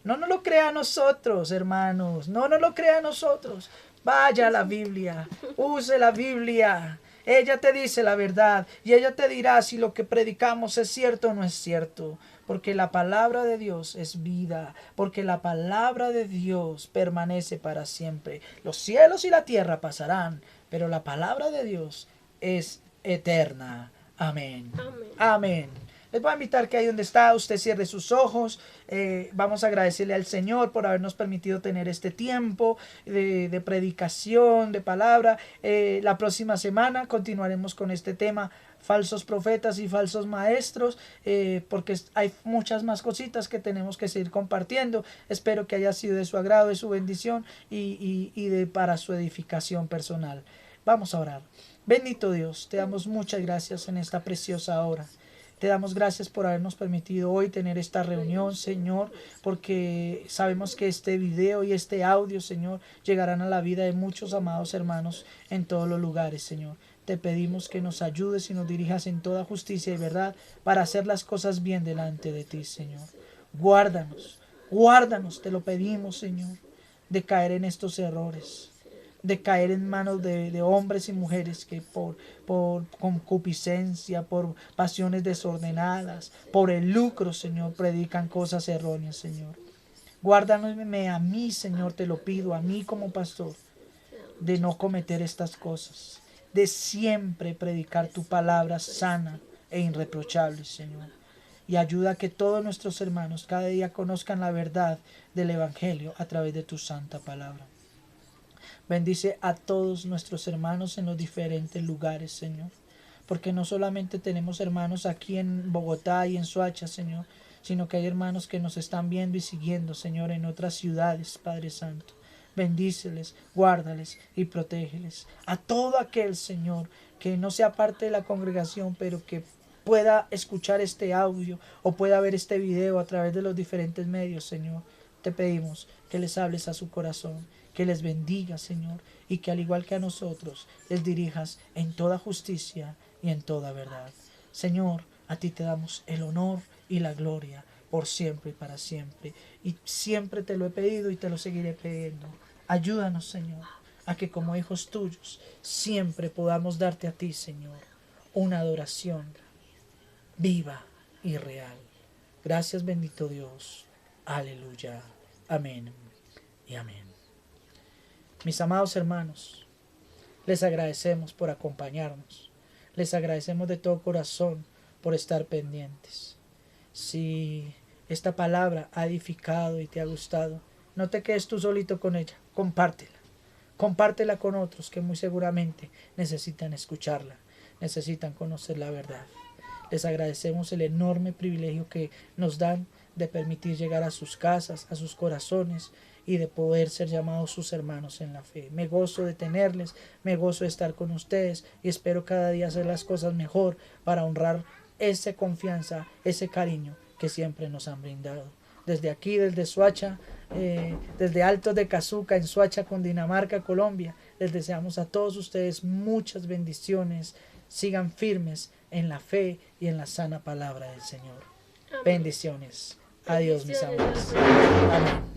Speaker 1: no nos lo crea a nosotros, hermanos, no nos lo crea a nosotros. Vaya a la Biblia, use la Biblia. Ella te dice la verdad y ella te dirá si lo que predicamos es cierto o no es cierto. Porque la palabra de Dios es vida, porque la palabra de Dios permanece para siempre. Los cielos y la tierra pasarán, pero la palabra de Dios es eterna. Amén.
Speaker 2: Amén.
Speaker 1: Amén. Les voy a invitar que ahí donde está usted cierre sus ojos. Vamos a agradecerle al Señor por habernos permitido tener este tiempo de predicación, de palabra. La próxima semana continuaremos con este tema, falsos profetas y falsos maestros, porque hay muchas más cositas que tenemos que seguir compartiendo. Espero que haya sido de su agrado, de su bendición y para su edificación personal. Vamos a orar. Bendito Dios, te damos muchas gracias en esta preciosa hora. Te damos gracias por habernos permitido hoy tener esta reunión, Señor, porque sabemos que este video y este audio, Señor, llegarán a la vida de muchos amados hermanos en todos los lugares, Señor. Te pedimos que nos ayudes y nos dirijas en toda justicia y verdad para hacer las cosas bien delante de ti, Señor. Guárdanos, te lo pedimos, Señor, de caer en estos errores, de caer en manos de hombres y mujeres que por concupiscencia, por pasiones desordenadas, por el lucro, Señor, predican cosas erróneas, Señor. Guárdame a mí, Señor, te lo pido, a mí como pastor, de no cometer estas cosas.
Speaker 3: de siempre predicar tu palabra sana e irreprochable, Señor. Y ayuda a que todos nuestros hermanos cada día conozcan la verdad del Evangelio a través de tu santa palabra. Bendice a todos nuestros hermanos en los diferentes lugares, Señor. Porque no solamente tenemos hermanos aquí en Bogotá y en Soacha, Señor, sino que hay hermanos que nos están viendo y siguiendo, Señor, en otras ciudades, Padre Santo. Bendíceles, guárdales y protégeles. A todo aquel, Señor, que no sea parte de la congregación, pero que pueda escuchar este audio o pueda ver este video a través de los diferentes medios, Señor. Te pedimos que les hables a su corazón, que les bendiga, Señor, y que al igual que a nosotros, les dirijas en toda justicia y en toda verdad. Señor, a ti te damos el honor y la gloria por siempre y para siempre. Y siempre te lo he pedido y te lo seguiré pidiendo. Ayúdanos, Señor, a que como hijos tuyos siempre podamos darte a ti, Señor, una adoración viva y real. Gracias, bendito Dios. Aleluya. Amén y amén. Mis amados hermanos, les agradecemos por acompañarnos. Les agradecemos de todo corazón por estar pendientes. Si esta palabra ha edificado y te ha gustado, no te quedes tú solito con ella, compártela. Compártela con otros que muy seguramente necesitan escucharla, necesitan conocer la verdad. Les agradecemos el enorme privilegio que nos dan de permitir llegar a sus casas, a sus corazones y de poder ser llamados sus hermanos en la fe. Me gozo de tenerles, me gozo de estar con ustedes y espero cada día hacer las cosas mejor para honrar esa confianza, ese cariño que siempre nos han brindado. Desde aquí, desde Soacha, desde Altos de Cazuca, en Soacha, Cundinamarca, Colombia, les deseamos a todos ustedes muchas bendiciones. Sigan firmes en la fe y en la sana palabra del Señor. Bendiciones. Adiós, mis amores. Amén.